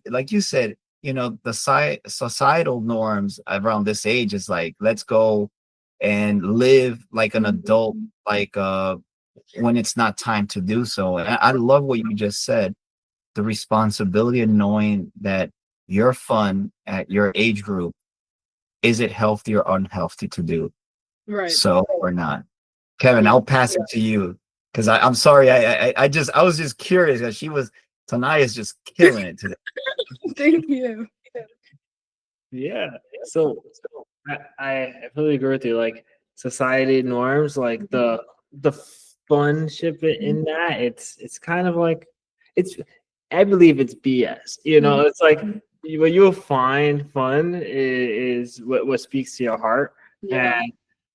like you said, the societal norms around this age is like, let's go and live like an adult, like when it's not time to do so. And I love what you just said, the responsibility of knowing that your fun at your age group, is it healthy or unhealthy to do? Right. So or not. Kevin, I'll pass it to you, because I'm sorry, I was just curious, because Taniyah's just killing it today. Thank you. Yeah. So I fully agree with you. Like, society norms, like the fun ship in that, it's kind of like, I believe it's BS. It's like what you'll find fun is what speaks to your heart. Yeah. And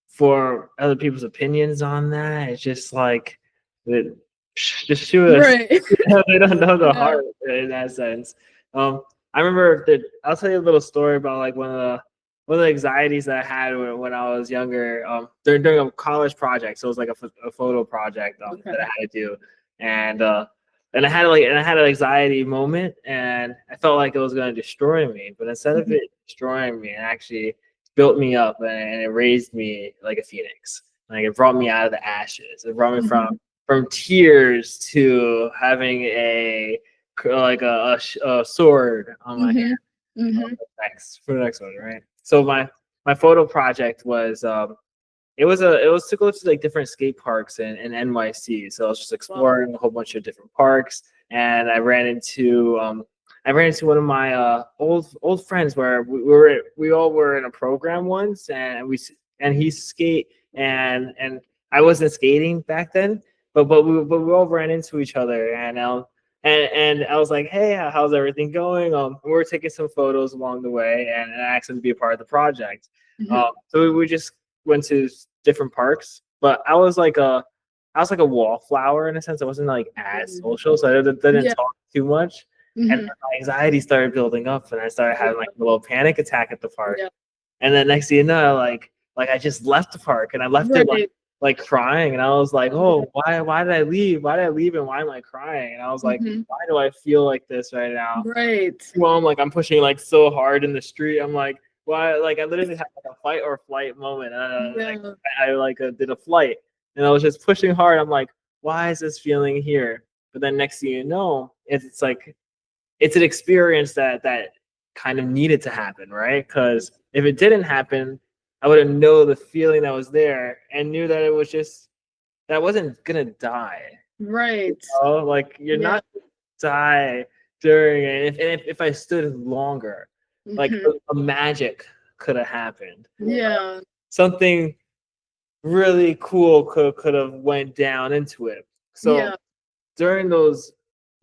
for other people's opinions on that, it's just like, just shoot us. Right. They don't know the heart in that sense. I remember that I'll tell you a little story about like one of the anxieties that I had when I was younger. During a college project, so it was like a photo project that I had to do, and I had an anxiety moment, and I felt like it was going to destroy me. But instead of it destroying me, it actually built me up, and it raised me like a phoenix. Like, it brought me out of the ashes. It brought me from tears to having a sword on my hand. For the next one, right? So my photo project was it was to go to like different skate parks in NYC. So I was just exploring a whole bunch of different parks, and I ran into one of my old friends, where we all were in a program once, and he skate, and I wasn't skating back then, but we all ran into each other, and I was like, hey, how's everything going? We were taking some photos along the way, and I asked him to be a part of the project. So we just went to different parks, but I was like a wallflower in a sense. I wasn't like as social, so I didn't talk too much. And my anxiety started building up, and I started having like a little panic attack at the park. And then next thing you know, like I just left the park, and I left it like crying, and I was like, oh, why did I leave? Why did I leave, and why am I crying? And I was like, why do I feel like this right now? Right. Well, I'm pushing like so hard in the street. I'm like why, like I literally had like a fight or flight moment. Like, Yeah. I did a flight and I was just pushing hard. I'm like, why is this feeling here? But then next thing you know, it's like it's an experience that kind of needed to happen, right? Because if it didn't happen, I wouldn't know the feeling that was there and knew that it was just that I wasn't gonna die. Right. Like you're Yeah. not gonna die during it. If I stood longer, like Mhm. a magic could have happened. Yeah. Something really cool could have went down into it. So Yeah. during those,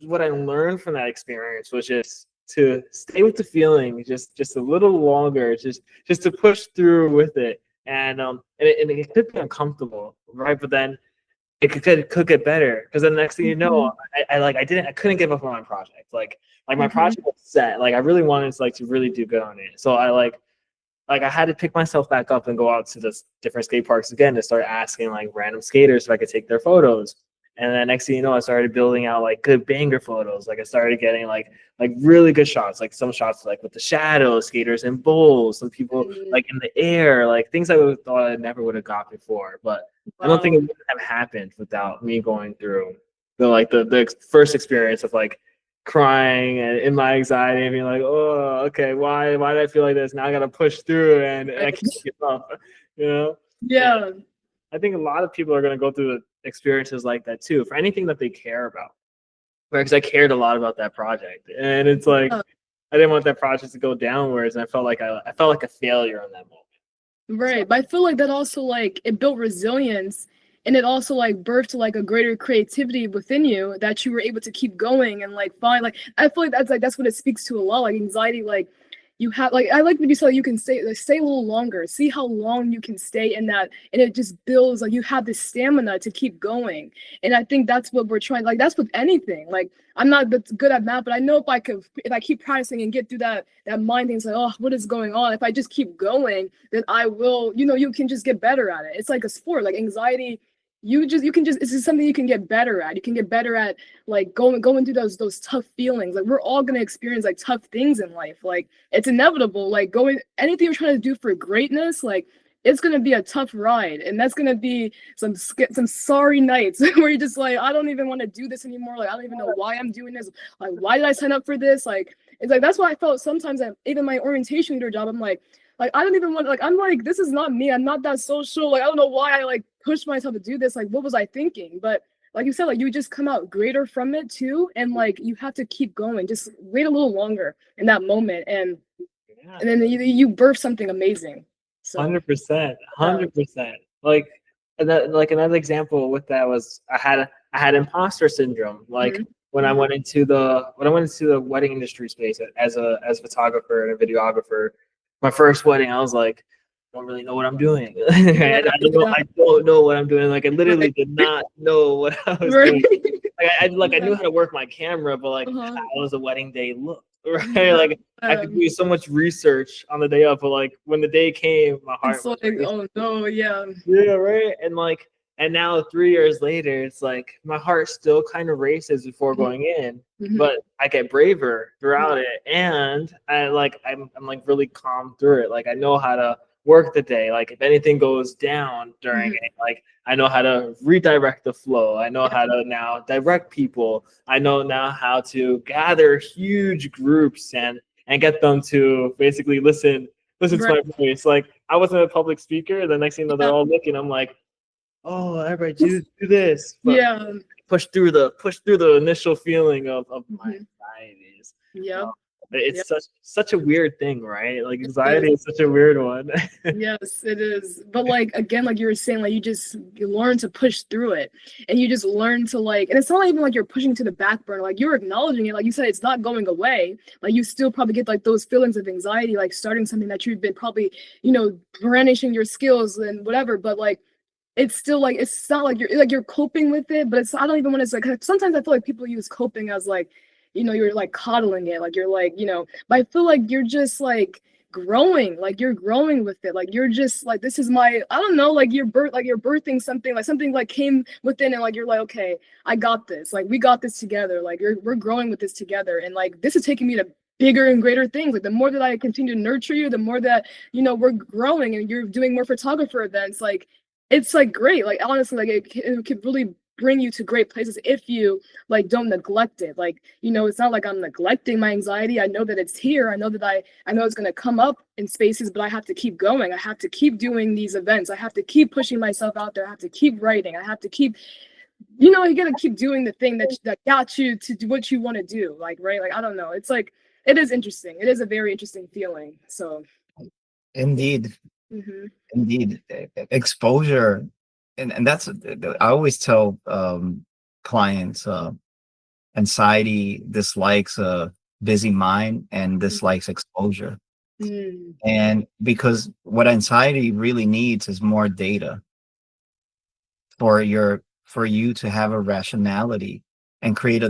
what I learned from that experience was just to stay with the feeling just a little longer, just to push through with it. And it could be uncomfortable, right? But then it could get better because then the next thing you know, I couldn't give up on my project. Like my project was set. Like I really wanted to really do good on it. So I had to pick myself back up and go out to the different skate parks again to start asking like random skaters if I could take their photos. And then next thing you know, I started building out like good banger photos. Like I started getting like really good shots, like some shots like with the shadows, skaters and bowls, some people like in the air, like things I would thought I never would have got before. But I don't think it would have happened without me going through the first experience of like crying and in my anxiety and being like, oh, okay, why did I feel like this? Now I gotta push through and I can't give up, you know? Yeah. I think a lot of people are gonna go through experiences like that too, for anything that they care about. Because I cared a lot about that project. And it's like Yeah. I didn't want that project to go downwards, and I felt like I felt like a failure in that moment. Right. But I feel like that also like it built resilience and it also like birthed like a greater creativity within you that you were able to keep going and like find like I feel like that's what it speaks to a lot. Like anxiety, like you have like I like when you say you can stay a little longer, see how long you can stay in that and it just builds like you have the stamina to keep going. And I think that's what we're trying like that's with anything. Like I'm not that good at math, but I know if I keep practicing and get through that mind thing, it's like, oh, what is going on? If I just keep going, then I will, you can just get better at it. It's like a sport, like anxiety, you can just it's just something you can get better at. You can get better at like going through those tough feelings. Like we're all gonna experience like tough things in life. Like it's inevitable. Like going anything you're trying to do for greatness, like it's gonna be a tough ride, and that's gonna be some sorry nights where you're just like, I don't even want to do this anymore. Like I don't even know why I'm doing this. Like why did I sign up for this? Like it's like that's why I felt sometimes that even my orientation leader job, I'm like I don't even want like I'm like this is not me. I'm not that social. Like I don't know why I like pushed myself to do this. Like what was I thinking? But like you said, like you just come out greater from it too, and like you have to keep going. Just wait a little longer in that moment, and then you birth something amazing. So 100%, 100%. Like like another example with that was I had imposter syndrome. Like when I went into the wedding industry space as a photographer and a videographer, my first wedding, I was like, I don't really know what I'm doing. I don't know what I'm doing. Like I literally did not know what I was doing. Like I knew how to work my camera, but like how was a wedding day look? Right? Like I could do so much research on the day of, but like when the day came, my heart it's like, oh no, yeah. Yeah, right. And now 3 years later, it's like my heart still kind of races before going in, but I get braver throughout it, and I'm like really calm through it. Like I know how to work the day. Like if anything goes down during it, like I know how to redirect the flow. I know how to now direct people. I know now how to gather huge groups and get them to basically listen to my voice. Like I wasn't a public speaker. The next thing you know, they're all looking. I'm like, oh, everybody do this. But push through the initial feeling of my anxieties. It's such a weird thing, right? Like anxiety is such a weird one. Yes, it is. But like again, like you were saying, like you learn to push through it, and you just learn to like, and it's not even like you're pushing to the back burner. Like you're acknowledging it. Like you said, it's not going away. Like you still probably get like those feelings of anxiety, like starting something that you've been probably, brandishing your skills and whatever. But like it's still like it's not like you're coping with it. But it's I don't even want to like sometimes I feel like people use coping as like, you're like coddling it, like you're like, but I feel like you're just like growing, like you're growing with it, like you're just like this is my I don't know, like you're birthing something like came within and like you're like, okay, I got this, like we got this together, like we're growing with this together, and like this is taking me to bigger and greater things. Like the more that I continue to nurture you, the more that, you know, we're growing and you're doing more photographer events. Like, it's like great. Like, honestly, like it could really bring you to great places if you like don't neglect it. Like, you know, it's not like I'm neglecting my anxiety. I know that it's here. I know that I know it's going to come up in spaces, but I have to keep going. I have to keep doing these events. I have to keep pushing myself out there. I have to keep writing. I have to keep, you know, you got to keep doing the thing that got you to do what you want to do. Like, right. Like, I don't know. It's like, it is interesting. It is a very interesting feeling. So Indeed. mhm. Indeed. Exposure. And that's, I always tell clients, anxiety dislikes a busy mind and dislikes exposure. Mm. And because what anxiety really needs is more data for you to have a rationality and create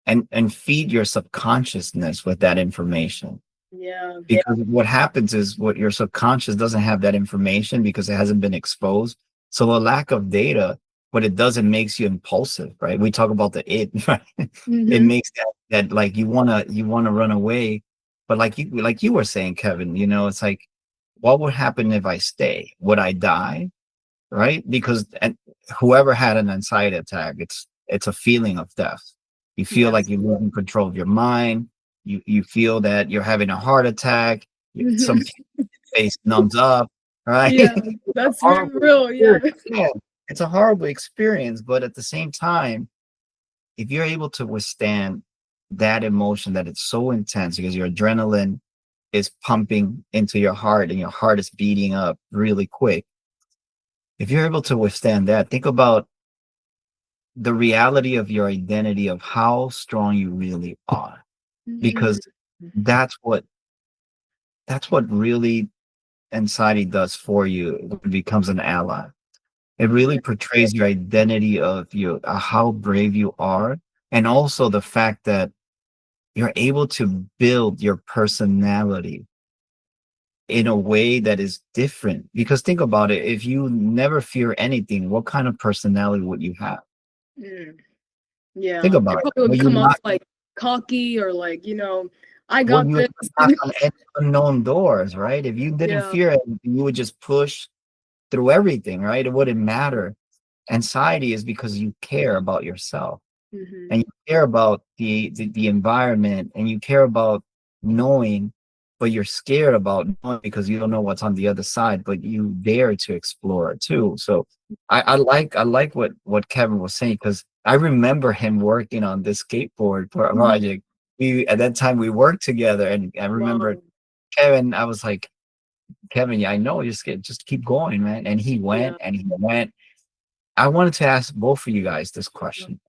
and feed your subconsciousness with that information. Yeah. Because what happens is what your subconscious doesn't have that information because it hasn't been exposed. So a lack of data, what it does, it makes you impulsive, right? We talk about the it, right? It Mhm. makes that like you wanna run away. But like you were saying, Kevin, you know, it's like, what would happen if I stay? Would I die? Right? Because and whoever had an anxiety attack, it's a feeling of death. You feel like Yes. you're losing control of your mind. You feel that you're having a heart attack. Some Mhm. face numbs up, right? Yeah, that's very Horrible real. Yeah. experience. Yeah, it's a horrible experience, but at the same time, if you're able to withstand that emotion that it's so intense because your adrenaline is pumping into your heart and your heart is beating up really quick. If you're able to withstand that, think about the reality of your identity of how strong you really are. Mhm. Because that's what that's what really anxiety does for you. It becomes an ally. It really Yeah. portrays your identity of you, how brave you are, and also the fact that you're able to build your personality in a way that is different. Because think about it, if you never fear anything, what kind of personality would you have? Mm. Think Yeah. about It it. probably would come off like cocky or like, you know, I Well, got you this. would knock on any unknown doors, right? If you didn't Yeah. fear it, you would just push through everything, right? It wouldn't matter. Anxiety is because you care about yourself Mhm. and you care about the environment and you care about knowing, but you're scared about knowing because you don't know what's on the other side, but you dare to explore it too. So I like what Kevin was saying because I remember him working on this skateboard Mhm. project. We at that time we worked together, and I remember Wow. Kevin. I was like, Kevin, yeah, I know, just keep going, man. And he Yeah. went and he went. I wanted to ask both of you guys this question.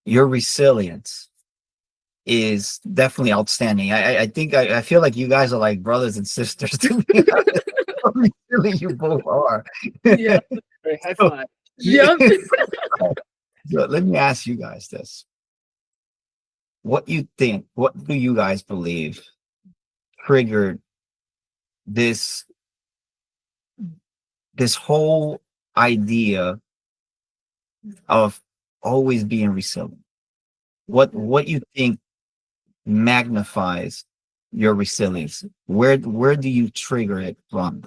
Your resilience is definitely outstanding. I think I feel like you guys are like brothers and sisters to me. How resilient you both are. Yeah. Right, high So, five. Yep. so let me ask you guys this. What do you guys believe triggered this this whole idea of always being resilient? What you think magnifies your resilience? Where do you trigger it from?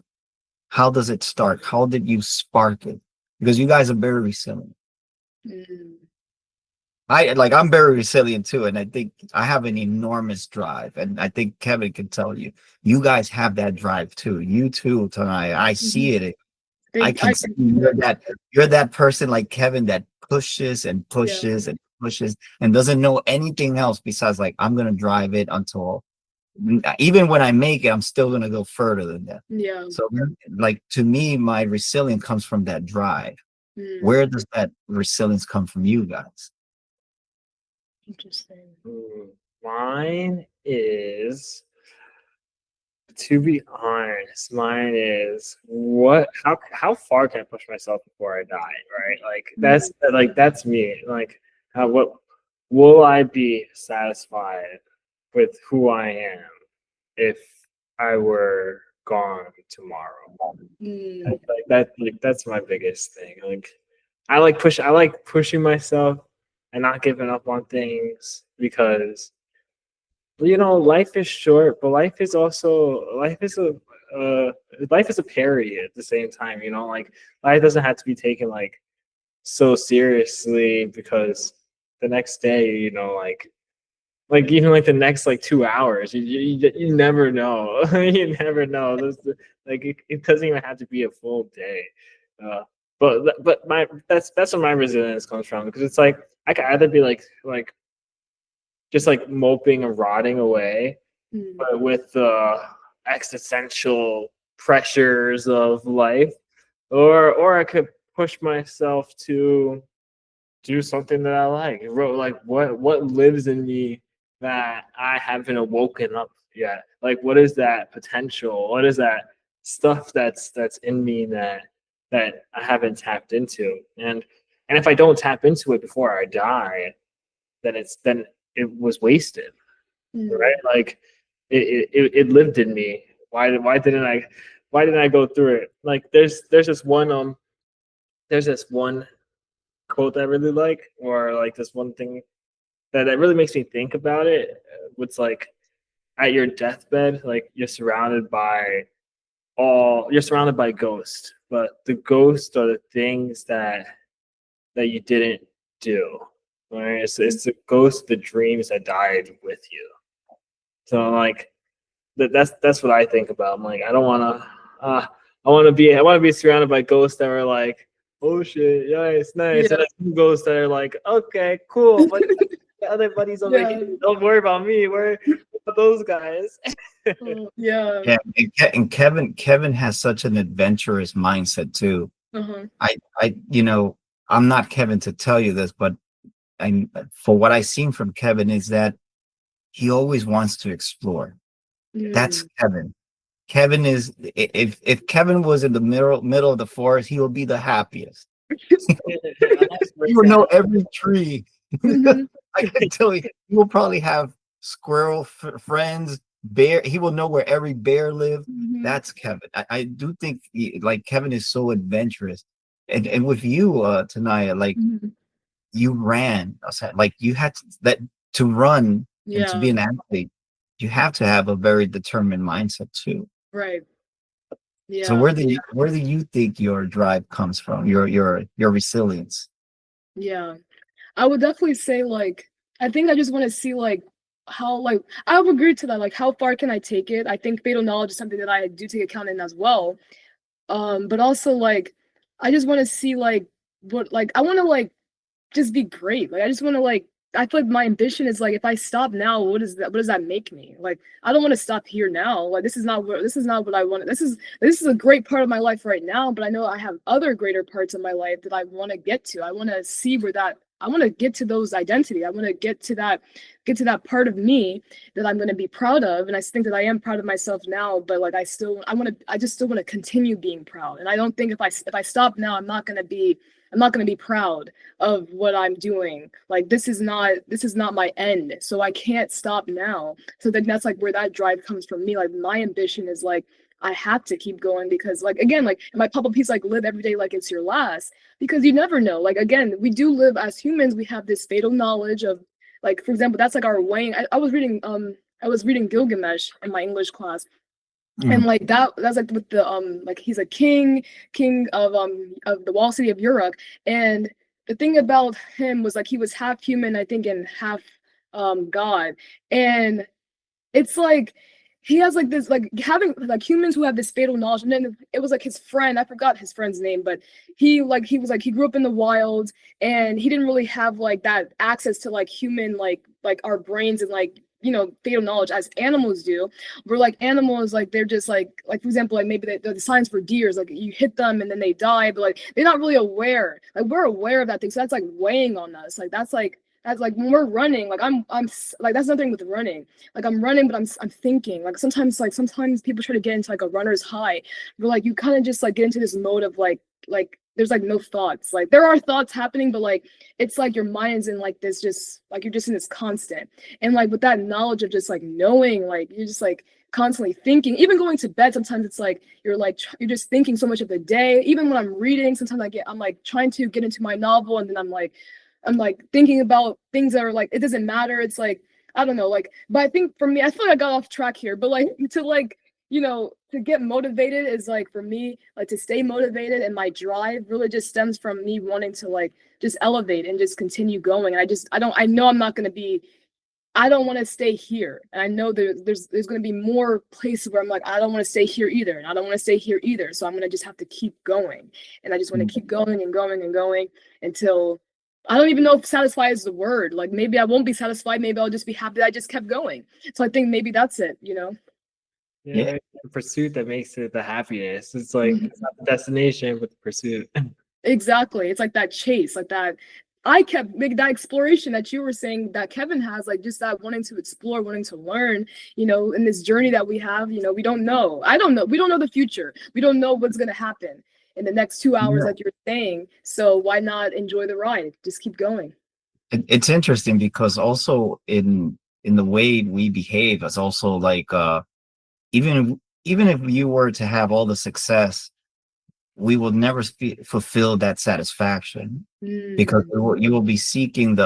How does it start? How did you spark it? Because you guys are very resilient. Mm. I'm very resilient too, and I think I have an enormous drive, and I think Kevin can tell you, you guys have that drive too. You too, tonight. I Mhm. see it. I Thank can I see appreciate that. you're that person like Kevin that pushes and Yeah. pushes and pushes and doesn't know anything else besides like I'm gonna drive it until even when I make it, I'm still gonna go further than that. Yeah. So like to me, my resilience comes from that drive. Mm. Where does that resilience come from you guys? Interesting. Mine is, to be honest, mine is what how far can I push myself before I die, right? Mm. That's me. Like how what will I be satisfied with who I am if I were gone tomorrow? Mm. That's my biggest thing. I like pushing myself and not giving up on things because life is short, but life is a parry at the same time. Like life doesn't have to be taken like so seriously, because the next day, like even like the next like 2 hours, you never know. You never know. Like it doesn't even have to be a full day. Uh, but that's where my resilience comes from, because it's like I could either be like just like moping and rotting away, but with the existential pressures of life, or I could push myself to do something that I like. Like what lives in me that I haven't awoken up yet? Like what is that potential? What is that stuff that's in me that I haven't tapped into? And if I don't tap into it before I die, then it was wasted, right? Like it lived in me. Why didn't I go through it? Like there's this one quote that I really like, or like this one thing that really makes me think about it. It's like at your deathbed, like you're surrounded by ghosts, but the ghosts are the things that you didn't do. Right? It's the ghost of the dreams that died with you. So like that's what I think about. I'm like, I don't want to. I want to be surrounded by ghosts that are like, oh shit, nice. And then some ghosts that are like, okay, cool, but the other buddies over here, don't worry about me. Worry about those guys. Yeah. Yeah, and Kevin has such an adventurous mindset too. I'm not Kevin to tell you this, but for what I've seen from Kevin is that he always wants to explore. That's Kevin. Kevin is, if Kevin was in the middle of the forest, he will be the happiest. He will know every tree. I can tell you, he will probably have squirrel friends, bear. He will know where every bear lives. That's Kevin. I do think like Kevin is so adventurous, and with you, Taniyah, like you ran, like you had to run and to be an athlete. You have to have a very determined mindset too. Right. Yeah. So where do you think your drive comes from? Your resilience? Yeah. I would definitely say like I think I just want to see like how like I would agree to that. Like how far can I take it? I think fatal knowledge is something that I do take account in as well. But also like I just want to see like what like I want to like just be great. Like I just want to like I feel like my ambition is like if I stop now, what does that make me? Like I don't want to stop here now. Like this is not what I want. This is a great part of my life right now, but I know I have other greater parts of my life that I want to get to. I want to see I want to get to those identity. I want to get to that part of me that I'm going to be proud of. And I think that I am proud of myself now, but like I just still want to continue being proud. And I don't think if I stop now, I'm not going to be proud of what I'm doing. Like this is not my end. So I can't stop now. So then that's like where that drive comes from me. Like my ambition is like I have to keep going because like again, like in my pop-up piece, like live every day like it's your last, because you never know. Like again, we do live as humans, we have this fatal knowledge of like, for example, that's like our weighing. I was reading Gilgamesh in my English class. And like that's like with the like he's a king of the wall city of Uruk, and the thing about him was like he was half human, I think, and half god. And it's like he has like this like having like humans who have this fatal knowledge, and then it was like his friend, I forgot his friend's name, but he grew up in the wild and he didn't really have like that access to like human like our brains and like fatal knowledge as animals do. Where like animals, like they're just like for example, like maybe the signs for deers, like you hit them and then they die, but like they're not really aware. Like we're aware of that thing, so that's like weighing on us. Like that's like when we're running, like I'm like that's nothing with running. Like I'm running, but I'm thinking. Like sometimes people try to get into like a runner's high, but like you kind of just like get into this mode of like there's like no thoughts. Like there are thoughts happening, but like it's like your mind's in like this just like you're just in this constant. And like with that knowledge of just like knowing, like you're just like constantly thinking. Even going to bed, sometimes it's like you're just thinking so much of the day. Even when I'm reading, sometimes I'm like trying to get into my novel, and then I'm like thinking about things that are like it doesn't matter. It's like I don't know, like, but I think for me, I feel like I got off track here, but like to like, you know, to get motivated is like for me, like to stay motivated, and my drive really just stems from me wanting to like just elevate and just continue going. And I know I'm not gonna be, I don't want to stay here. And I know there's going to be more places where I'm like, I don't want to stay here either. And I don't want to stay here either. So I'm going to just have to keep going. And I just want to keep going and going and going until I don't even know if satisfied is the word. Like maybe I won't be satisfied. Maybe I'll just be happy that I just kept going. So I think maybe that's it, you know? Yeah, right. The pursuit that makes it the happiness. It's like it's not the destination, but the pursuit. Exactly. It's like that chase, like that. I kept making that exploration that you were saying that Kevin has, like just that wanting to explore, wanting to learn, you know, in this journey that we have, you know, we don't know. I don't know. We don't know the future. We don't know what's going to happen in the next 2 hours, like you're saying. So why not enjoy the ride? Just keep going. It's interesting because also in the way we behave, it's also like even if you were to have all the success, we will never fulfill that satisfaction because you will be seeking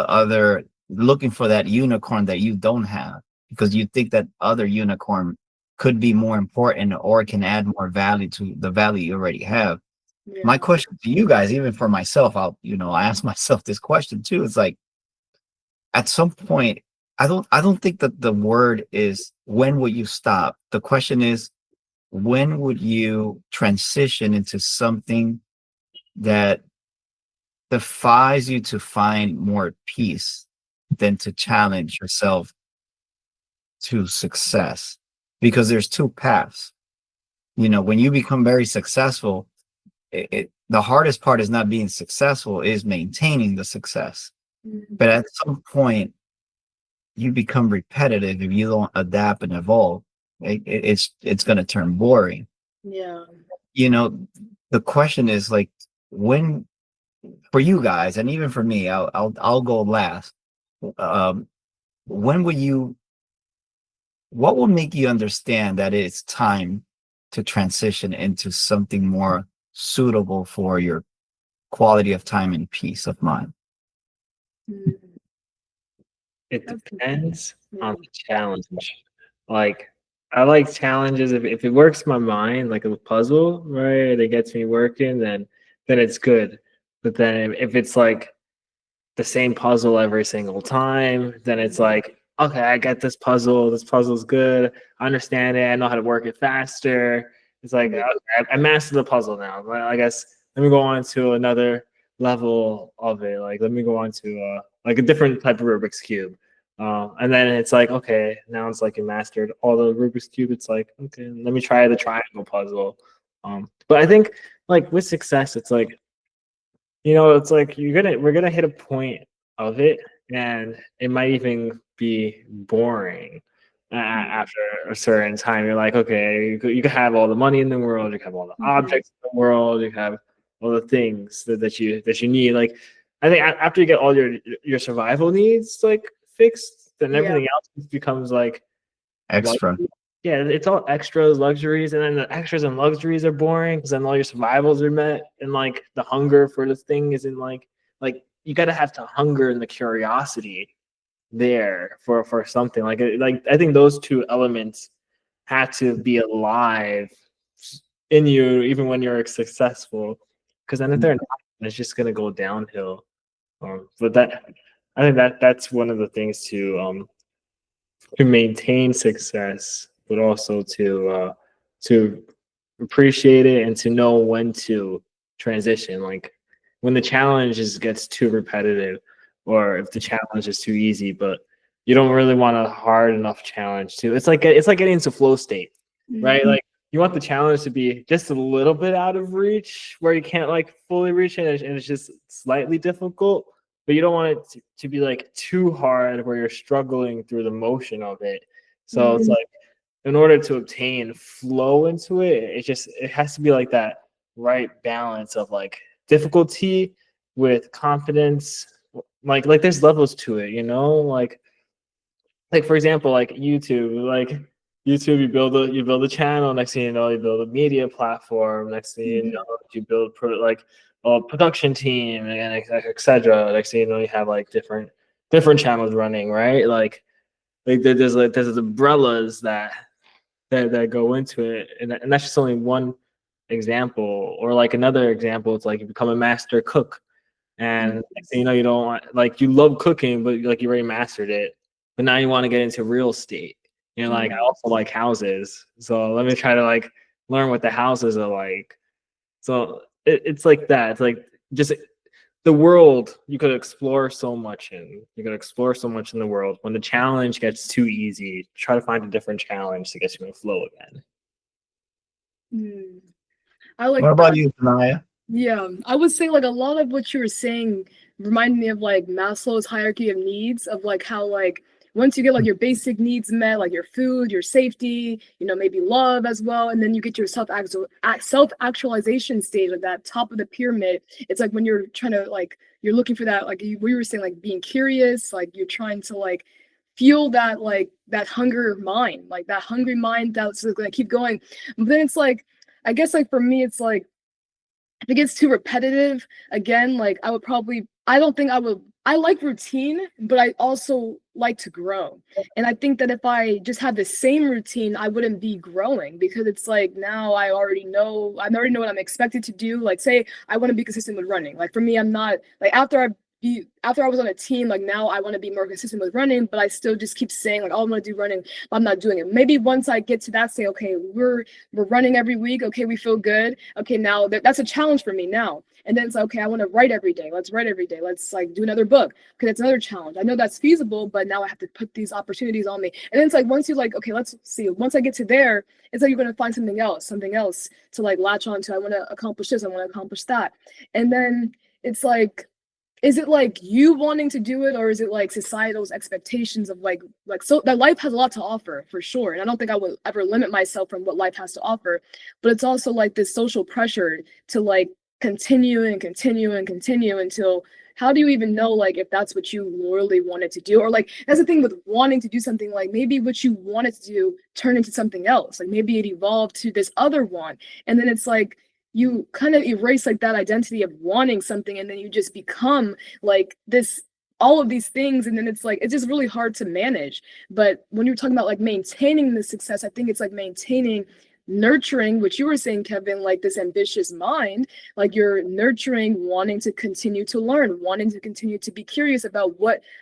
looking for that unicorn that you don't have, because you think that other unicorn could be more important or can add more value to the value you already have. Yeah. My question to you guys, even for myself, I ask myself this question too. It's like, at some point, I don't think that the word is when will you stop. The question is, when would you transition into something that defies you to find more peace than to challenge yourself to success? Because there's two paths. You know, when you become very successful, the hardest part is not being successful, is maintaining the success. But at some point, you become repetitive if you don't adapt and evolve. It's going to turn boring. Yeah. You know, the question is like, when, for you guys, and even for me, I'll go last. When what will make you understand that it's time to transition into something more suitable for your quality of time and peace of mind? It depends on the challenge. Like, I like challenges if it works my mind, like a puzzle, right? It gets me working, then it's good. But then if it's like the same puzzle every single time, then it's like, okay, I get this puzzle. This puzzle's good. I understand it. I know how to work it faster. It's like I mastered the puzzle now. I guess let me go on to another level of it. Like let me go on to like a different type of Rubik's cube. And then it's like, okay, now it's like you mastered all the Rubik's cube. It's like, okay, let me try the triangle puzzle. But I think like with success, it's like, you know, it's like we're gonna hit a point of it, and it might even be boring after a certain time. You're like, okay, you can have all the money in the world, you can have all the objects in the world, you have all the things that you need. Like, I think after you get all your survival needs like fixed, then everything else becomes like Extra. Yeah, it's all extras, luxuries, and then the extras and luxuries are boring because then all your survivals are met, and like the hunger for the thing isn't like you got to have the hunger and the curiosity there for something like I think those two elements have to be alive in you even when you're successful, because then if they're not, it's just gonna go downhill. But I think that's one of the things to maintain success, but also to appreciate it and to know when to transition. Like when the challenge gets too repetitive, or if the challenge is too easy, but you don't really want a hard enough challenge too. It's like getting into flow state, right? Like you want the challenge to be just a little bit out of reach, where you can't like fully reach it, and it's just slightly difficult. But you don't want it to be like too hard where you're struggling through the motion of it. So it's like, in order to obtain flow into it, it has to be like that right balance of like difficulty with confidence. Like there's levels to it, you know? Like for example, like YouTube, you build a channel, next thing you know, you build a media platform, next thing you know, you build a production team, and etc. Next thing you know, you have like different channels running, right? Like there's umbrellas that go into it, and that's just only one example. Or like another example, it's like you become a master cook, and next thing you know, you don't want, like, you love cooking, but like you already mastered it, but now you want to get into real estate. You're like, I also like houses, so let me try to like learn what the houses are like. So it's like that. It's like just the world, you could explore so much in. You could explore so much in the world. When the challenge gets too easy, try to find a different challenge to get you in flow again. I like What about that. you, Taniyah? Yeah, I would say like a lot of what you were saying reminded me of like Maslow's hierarchy of needs, of like how like once you get like your basic needs met, like your food, your safety, maybe love as well, and then you get your self-actualization stage, like that top of the pyramid. It's like when you're trying to like, you're looking for that, like we were saying, like being curious, like you're trying to like feel that, like that hunger mind, like that hungry mind that's gonna keep going. But then it's like, I guess like for me, it's like if it gets too repetitive again, like I don't think I like routine, but I also like to grow. And I think that if I just had the same routine, I wouldn't be growing, because it's like now I already know what I'm expected to do. Like say I want to be consistent with running. Like for me, I'm not like after I was on a team, like now I want to be more consistent with running, but I still just keep saying like, oh, I'm gonna do running, but I'm not doing it. Maybe once I get to that, say, okay, we're running every week. Okay, we feel good. Okay, now that's a challenge for me now. And then it's like, okay, I want to write every day. Let's write every day. Let's like do another book, because that's another challenge. I know that's feasible, but now I have to put these opportunities on me. And then it's like once you like, okay, let's see. Once I get to there, it's like you're gonna find something else to like latch onto. I want to accomplish this. I want to accomplish that. And then it's like, is it like you wanting to do it, or is it like societal's expectations of like so that life has a lot to offer for sure, and I don't think I would ever limit myself from what life has to offer, but it's also like this social pressure to like continue and continue and continue until, how do you even know like if that's what you really wanted to do? Or like that's the thing with wanting to do something, like maybe what you wanted to do turned into something else, like maybe it evolved to this other want, and then it's like you kind of erase like that identity of wanting something, and then you just become like this, all of these things, and then it's like it's just really hard to manage. But when you're talking about like maintaining the success, I think it's like maintaining, nurturing, which you were saying, Kevin, like this ambitious mind, like you're nurturing, wanting to continue to learn, wanting to continue to be curious about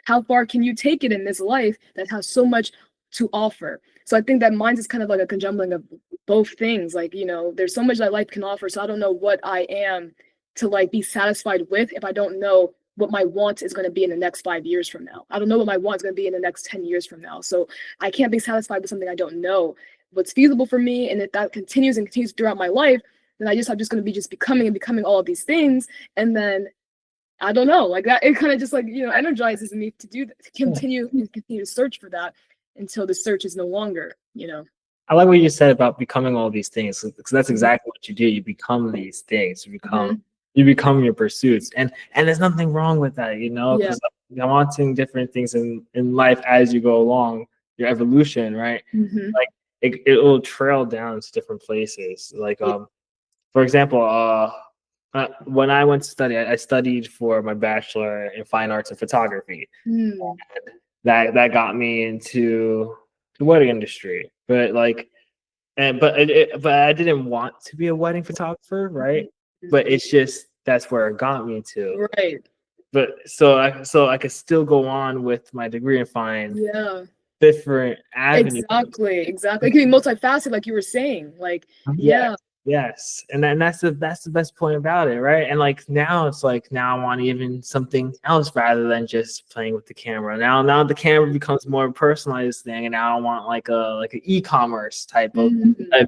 how far can you take it in this life that has so much to offer. So I think that mind is kind of like a conjumbling of both things. Like, there's so much that life can offer. So I don't know what I am to like be satisfied with if I don't know what my want is going to be in the next 5 years from now. I don't know what my want is going to be in the next 10 years from now. So I can't be satisfied with something I don't know what's feasible for me. And if that continues and continues throughout my life, then I'm just going to be just becoming all of these things. And then I don't know, like that, it kind of just like, energizes me to do that, to continue to search for that until the search is no longer. I like what you said about becoming all these things, because that's exactly what you do. You become these things. You become your pursuits, and there's nothing wrong with that, because I'm wanting different things in life as you go along, your evolution, right? Like it will trail down to different places. Like for example, when I went to study, I studied for my bachelor in fine arts and photography. And that got me into the wedding industry, but like, but I didn't want to be a wedding photographer, right? But it's just that's where it got me to, right? But so I could still go on with my degree and find different avenues. Exactly. It can be multifaceted, like you were saying. Like, Yes, and that's the best point about it, right? And like now it's like, now I want even something else rather than just playing with the camera. Now the camera becomes more personalized thing, and now I want like an e-commerce type of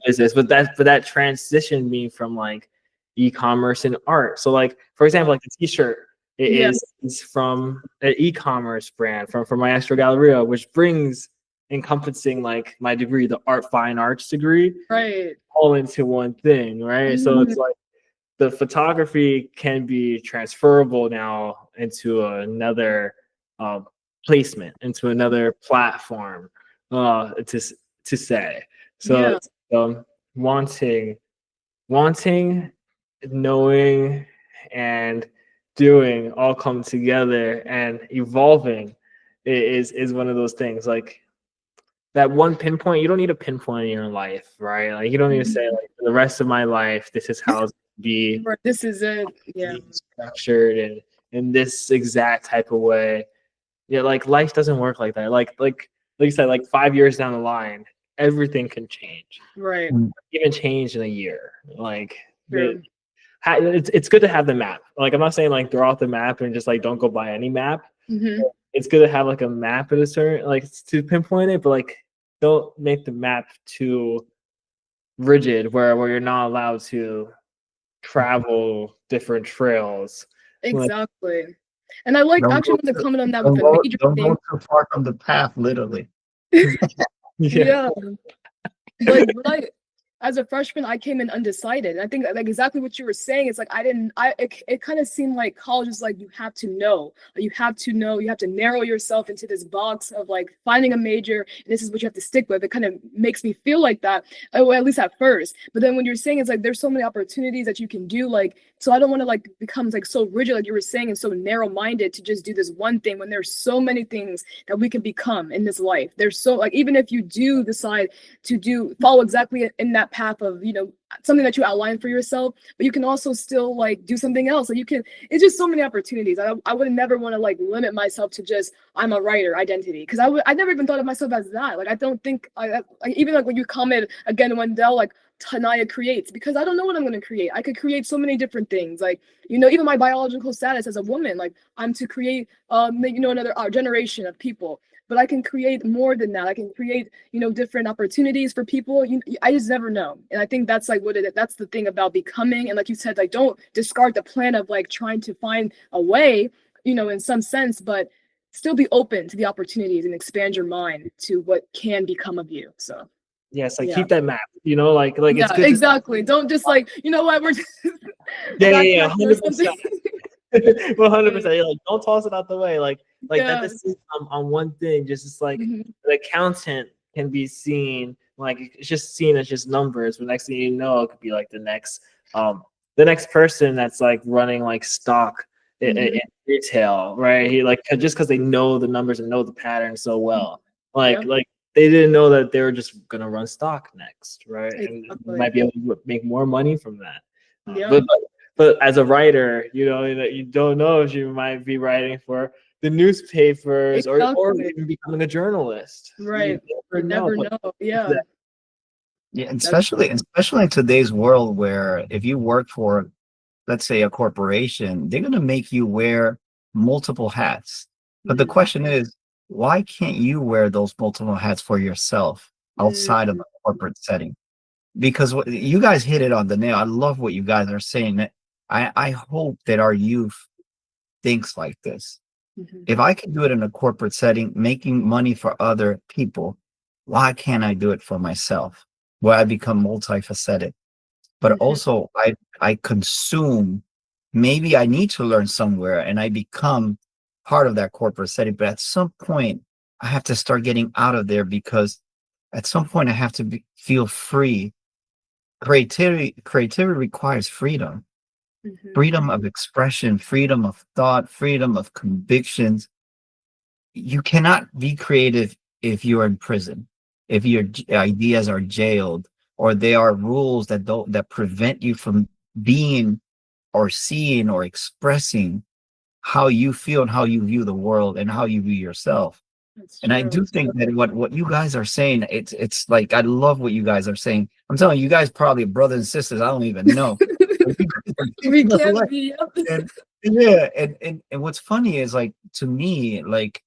business. But that transition me from like e-commerce and art. So like, for example, like the t-shirt is from an e-commerce brand from Maestro Galleria, which brings encompassing like my degree, the fine arts degree, right, all into one thing, right? So it's like the photography can be transferable now into another placement, into another platform, to say. So it's, wanting, knowing, and doing all come together, and evolving is one of those things. Like that one pinpoint. You don't need a pinpoint in your life, right? Like you don't need to say like for the rest of my life, this is how it's gonna be Right, this is it. Yeah. structured and in this exact type of way. Yeah, like life doesn't work like that. Like you said, like 5 years down the line, everything can change. Right. Even change in a year. Like True. it's good to have the map. Like I'm not saying like throw out the map and just like don't go buy any map. Hmm. It's good to have like a map at a certain like to pinpoint it, but like don't make the map too rigid where you're not allowed to travel different trails. Like, Exactly. And I like Don't actually go want to too, comment on that don't with a go, major don't thing. go too far from the path, literally. yeah. Yeah. Like when as a freshman, I came in undecided. And I think like exactly what you were saying. It's like it kind of seemed like college is like you have to know. You have to know, you have to narrow yourself into this box of like finding a major, and this is what you have to stick with. It kind of makes me feel like that, or at least at first. But then when you're saying it's like there's so many opportunities that you can do, like so I don't want to like become like so rigid, like you were saying, and so narrow-minded to just do this one thing when there's so many things that we can become in this life. There's so like even if you do decide to follow exactly in that path of something that you outlined for yourself, but you can also still like do something else. Like you can, it's just so many opportunities. I would never want to like limit myself to just I'm a writer identity, because I never even thought of myself as that. Like I don't think even like when you comment again, Wendell, like Taniyah creates, because I don't know what I'm going to create. I could create so many different things. Like, even my biological status as a woman, like I'm to create, another generation of people. But I can create more than that. I can create, different opportunities for people. I just never know. And I think that's like that's the thing about becoming. And like you said, like don't discard the plan of like trying to find a way, in some sense, but still be open to the opportunities and expand your mind to what can become of you. So. Yes, like Yeah. keep that map. Like Yeah, it's good. exactly. Don't just like, what, we're just Yeah, backpacking or something. 100%. 100%. Like don't toss it out the way. Like Yeah. that decision on one thing. Just it's like Mhm. the accountant can be seen like it's just seen as just numbers. But next thing you know, it could be like the next person that's like running like stock in retail, right? He like just because they know the numbers and know the pattern so well, Yeah. like they didn't know that they were just gonna run stock next, right? And Exactly. you might be able to make more money from that. Yeah. But as a writer, you don't know if you might be writing for the newspapers or Exactly. even becoming a journalist. Right. You You never know. Yeah. Yeah, especially in today's world where if you work for, let's say, a corporation, they're going to make you wear multiple hats. But the Mhm. question is, why can't you wear those multiple hats for yourself outside of a corporate setting? Because you guys hit it on the nail. I love what you guys are saying. I hope that our youth thinks like this. Mhm. If I can do it in a corporate setting, making money for other people, why can't I do it for myself? Where I become multifaceted, but Mhm. also I consume. Maybe I need to learn somewhere, and I become part of that corporate setting. But at some point, I have to start getting out of there because at some point I have to feel free. Creativity requires freedom, Mhm. freedom of expression, freedom of thought, freedom of convictions. You cannot be creative if you're in prison, if your ideas are jailed, or there are rules that prevent you from being or seeing or expressing how you feel and how you view the world and how you view yourself. That's And I true. do think that what you guys are saying, it's like I love what you guys are saying. I'm telling you, you guys probably brothers and sisters. I don't even know. But you guys are We people can't alike. be. Yep. And yeah, and what's funny is like to me, like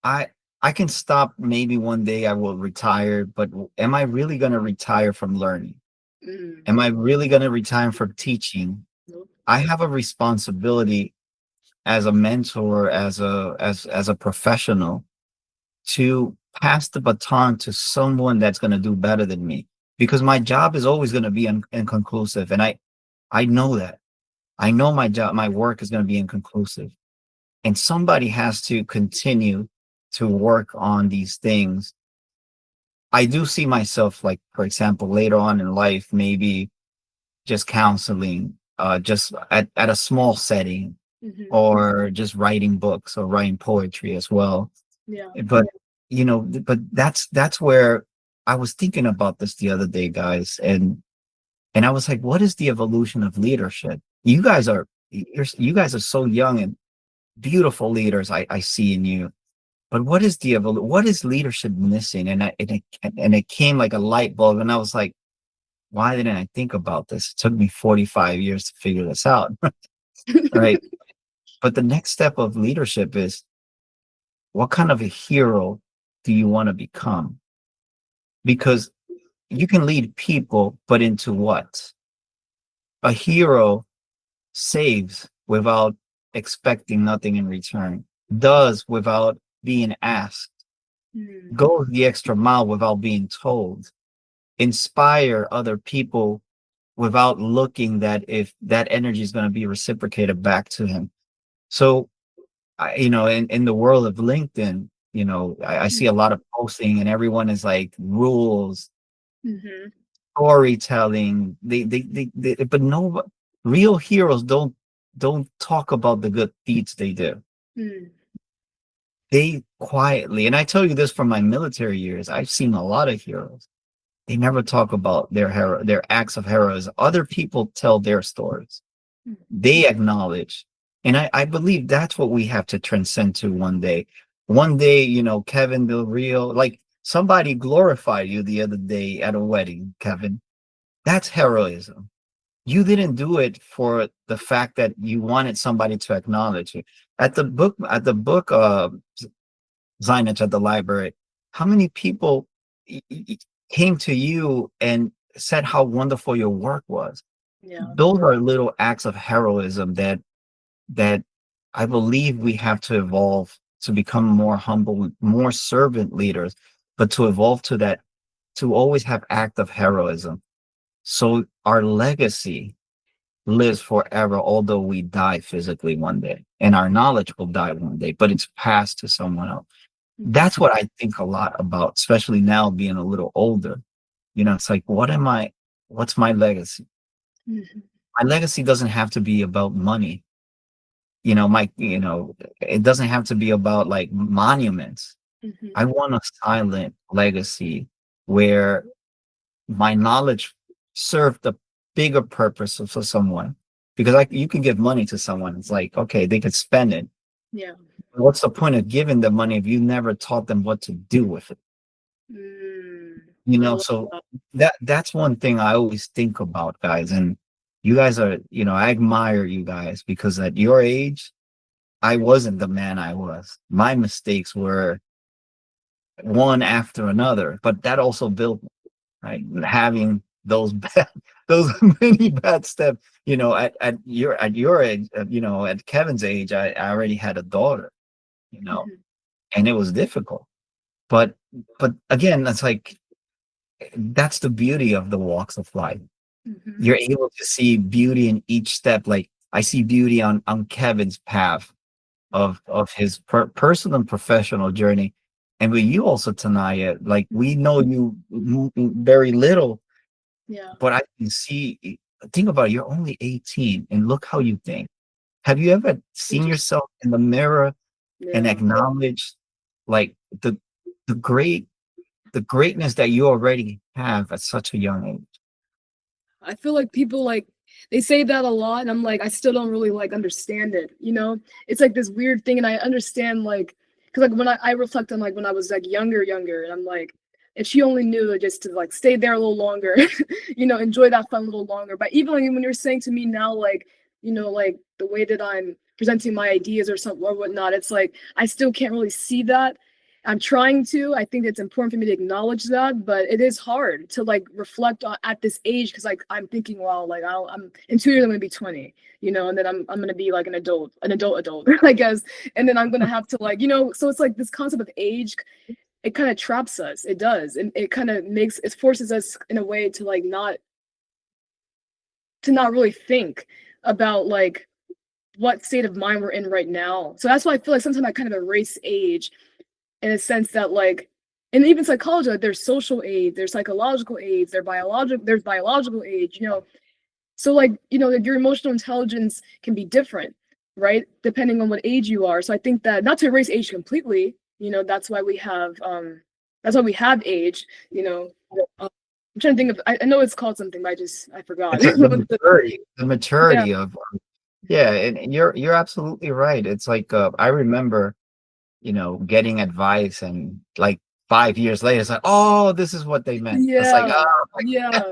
I I can stop, maybe one day I will retire, but am I really going to retire from learning? Mm. Am I really going to retire from teaching? Nope. I have a responsibility as a mentor, as a professional, to pass the baton to someone that's going to do better than me, because my job is always going to be inconclusive, and I know that. I know my work is going to be inconclusive, and somebody has to continue to work on these things. I do see myself, like, for example, later on in life, maybe just counseling, just at a small setting, Mhm. or just writing books or writing poetry as well. Yeah. But but that's where I was thinking about this the other day, guys, and I was like, what is the evolution of leadership? You guys are so young and beautiful leaders. I see in you, but what is what is leadership missing? And it came like a light bulb, and I was like, why didn't I think about this? It took me 45 years to figure this out, right? But the next step of leadership is, what kind of a hero do you want to become? Because you can lead people, but into what? A hero saves without expecting nothing in return, does without being asked, goes the extra mile without being told, inspire other people without looking that if that energy is going to be reciprocated back to him. So, in the world of LinkedIn, I see a lot of posting, and everyone is like rules, storytelling. But no, real heroes don't talk about the good deeds they do. They quietly, and I tell you this from my military years, I've seen a lot of heroes. They never talk about their acts of heroism. Other people tell their stories. They acknowledge. And I believe that's what we have to transcend to one day. One day, Kevin Del Rio, like somebody glorified you the other day at a wedding, Kevin. That's heroism. You didn't do it for the fact that you wanted somebody to acknowledge you. At the book signage at the library, how many people came to you and said how wonderful your work was? Yeah. Those are little acts of heroism that I believe we have to evolve to become more humble, more servant leaders, but to evolve to that, to always have act of heroism. So our legacy lives forever, although we die physically one day, and our knowledge will die one day, but it's passed to someone else. That's what I think a lot about, especially now being a little older. It's like, what's my legacy? My legacy doesn't have to be about money. It doesn't have to be about like monuments. I want a silent legacy where my knowledge served the bigger purpose for someone. Because you can give money to someone. It's like, okay, they could spend it. Yeah. What's the point of giving them money if you never taught them what to do with it? So that's one thing I always think about, guys. And you guys are, I admire you guys, because at your age, I wasn't the man I was. My mistakes were one after another, but that also built me, right? Having those many bad steps, at your age, at Kevin's age, I already had a daughter, and it was difficult. But again, that's like, that's the beauty of the walks of life. You're able to see beauty in each step. Like I see beauty on Kevin's path of his personal and professional journey. And with you also, Taniyah, like we know you very little, but I can think about it, you're only 18 and look how you think. Have you ever seen yourself in the mirror and acknowledged like the greatness that you already have at such a young age? I feel like people like they say that a lot, and I'm like, I still don't really like understand it. It's like this weird thing, and I understand like, because like when I reflect on like when I was like younger, and I'm like, if she only knew just to like stay there a little longer, enjoy that fun a little longer. But even like when you're saying to me now, like, like the way that I'm presenting my ideas or something or whatnot, it's like I still can't really see that. I'm trying to. I think it's important for me to acknowledge that, but it is hard to like reflect on at this age, because like I'm thinking, well, like I'm in 2 years I'm gonna be 20, and then I'm gonna be like an adult, I guess, and then I'm gonna have to like, so it's like this concept of age, it kind of traps us. It does, and it kind of forces us in a way to like not really think about like what state of mind we're in right now. So that's why I feel like sometimes I kind of erase age, in a sense that like, and even psychology, like there's social age, there's psychological age, there's biological age, so like, like your emotional intelligence can be different, right, depending on what age you are. So I think that, not to erase age completely, You know, that's why we have age, you know. I'm trying to think of, I know it's called something, but I forgot. It's the Yeah. maturity of, yeah, and you're absolutely right. It's like, I remember, getting advice, and like 5 years later, it's like, oh, this is what they meant. It's like, Yeah, oh, yeah.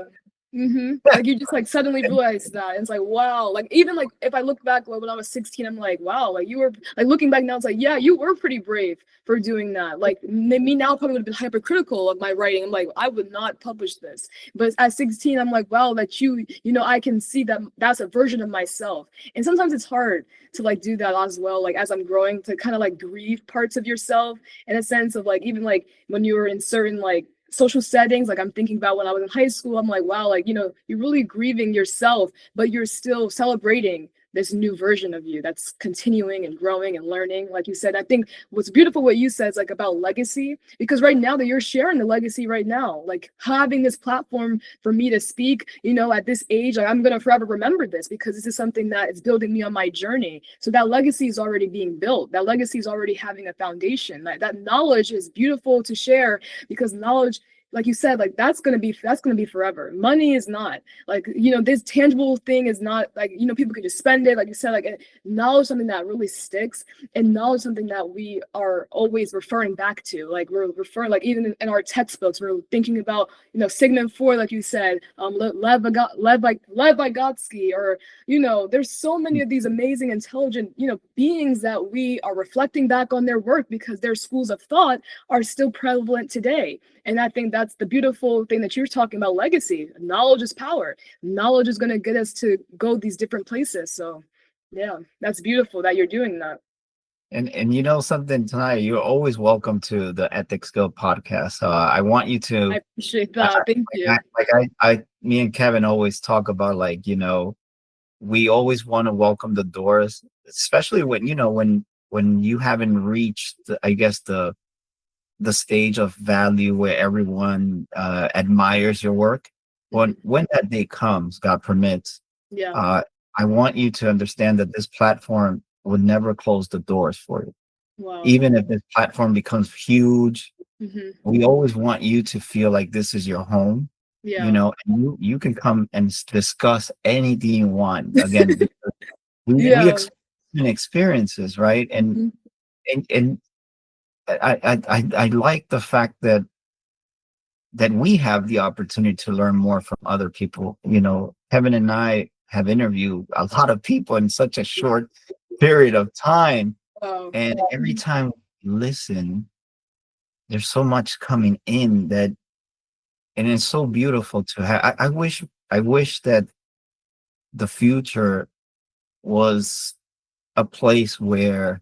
Like you just like suddenly realize that. And it's like, wow. Like even like if I look back like when I was 16, I'm like, wow, like you were like looking back now, it's like, yeah, you were pretty brave for doing that. Like me now probably would have been hypercritical of my writing. I'm like, I would not publish this. But at 16, I'm like, wow, that you know, I can see that that's a version of myself. And sometimes it's hard to like do that as well, like as I'm growing, to kind of like grieve parts of yourself in a sense of like even like when you were in certain like social settings, like I'm thinking about when I was in high school, I'm like, wow, like, you know, you're really grieving yourself, but you're still celebrating this new version of you that's continuing and growing and learning. Like you said, I think what's beautiful what you said is like about legacy, because right now that you're sharing the legacy right now, like having this platform for me to speak, you know, at this age, like I'm gonna forever remember this because this is something that is building me on my journey. So that legacy is already being built. That legacy is already having a foundation. That knowledge is beautiful to share, because knowledge, like you said, like that's gonna be forever. Money is not, like, you know, this tangible thing is not, like, you know, people can just spend it, like you said, like knowledge is something that really sticks, and knowledge is something that we are always referring back to. Like we're referring, like even in our textbooks, we're thinking about, you know, Sigmund Freud, like you said, Lev Vygotsky, or, you know, there's so many of these amazing, intelligent, you know, beings that we are reflecting back on their work because their schools of thought are still prevalent today. And I think that's the beautiful thing that you're talking about, legacy. Knowledge is power. Knowledge is going to get us to go these different places. So yeah, that's beautiful that you're doing that. and you know something, tonight, you're always welcome to the Ethics Guild podcast. I want you to, I appreciate that. Thank you. me and Kevin always talk about, like, we always want to welcome the doors, especially when, when you haven't reached, I guess, the stage of value where everyone admires your work. When that day comes, God permits, Yeah. I want you to understand that this platform would never close the doors for you. Wow. Even if this platform becomes huge, Hmm. we always want you to feel like this is your home. Yeah. And you can come and discuss anything you want. Again, we Yeah. experiences, right? Mhm. And I like the fact that we have the opportunity to learn more from other people. Kevin and I have interviewed a lot of people in such a short period of time, Wow. and every time we listen, there's so much coming in and it's so beautiful to have. I wish that the future was a place where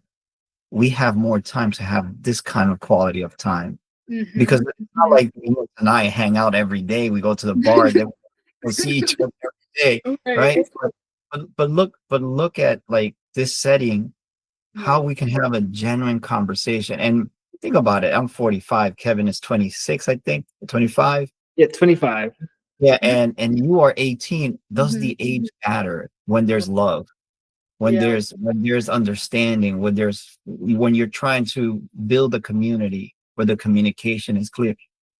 we have more time to have this kind of quality of time. Mhm. Because it's not like you and I hang out every day. We go to the bar, then we see each other every day, right? But look at, like, this setting, how we can have a genuine conversation. And think about it. I'm 45. Kevin is 26, I think, 25. Yeah, 25. Yeah, and you are 18. Does Mhm. the age matter when there's love? When Yeah. there's understanding, when you're trying to build a community where the communication is clear.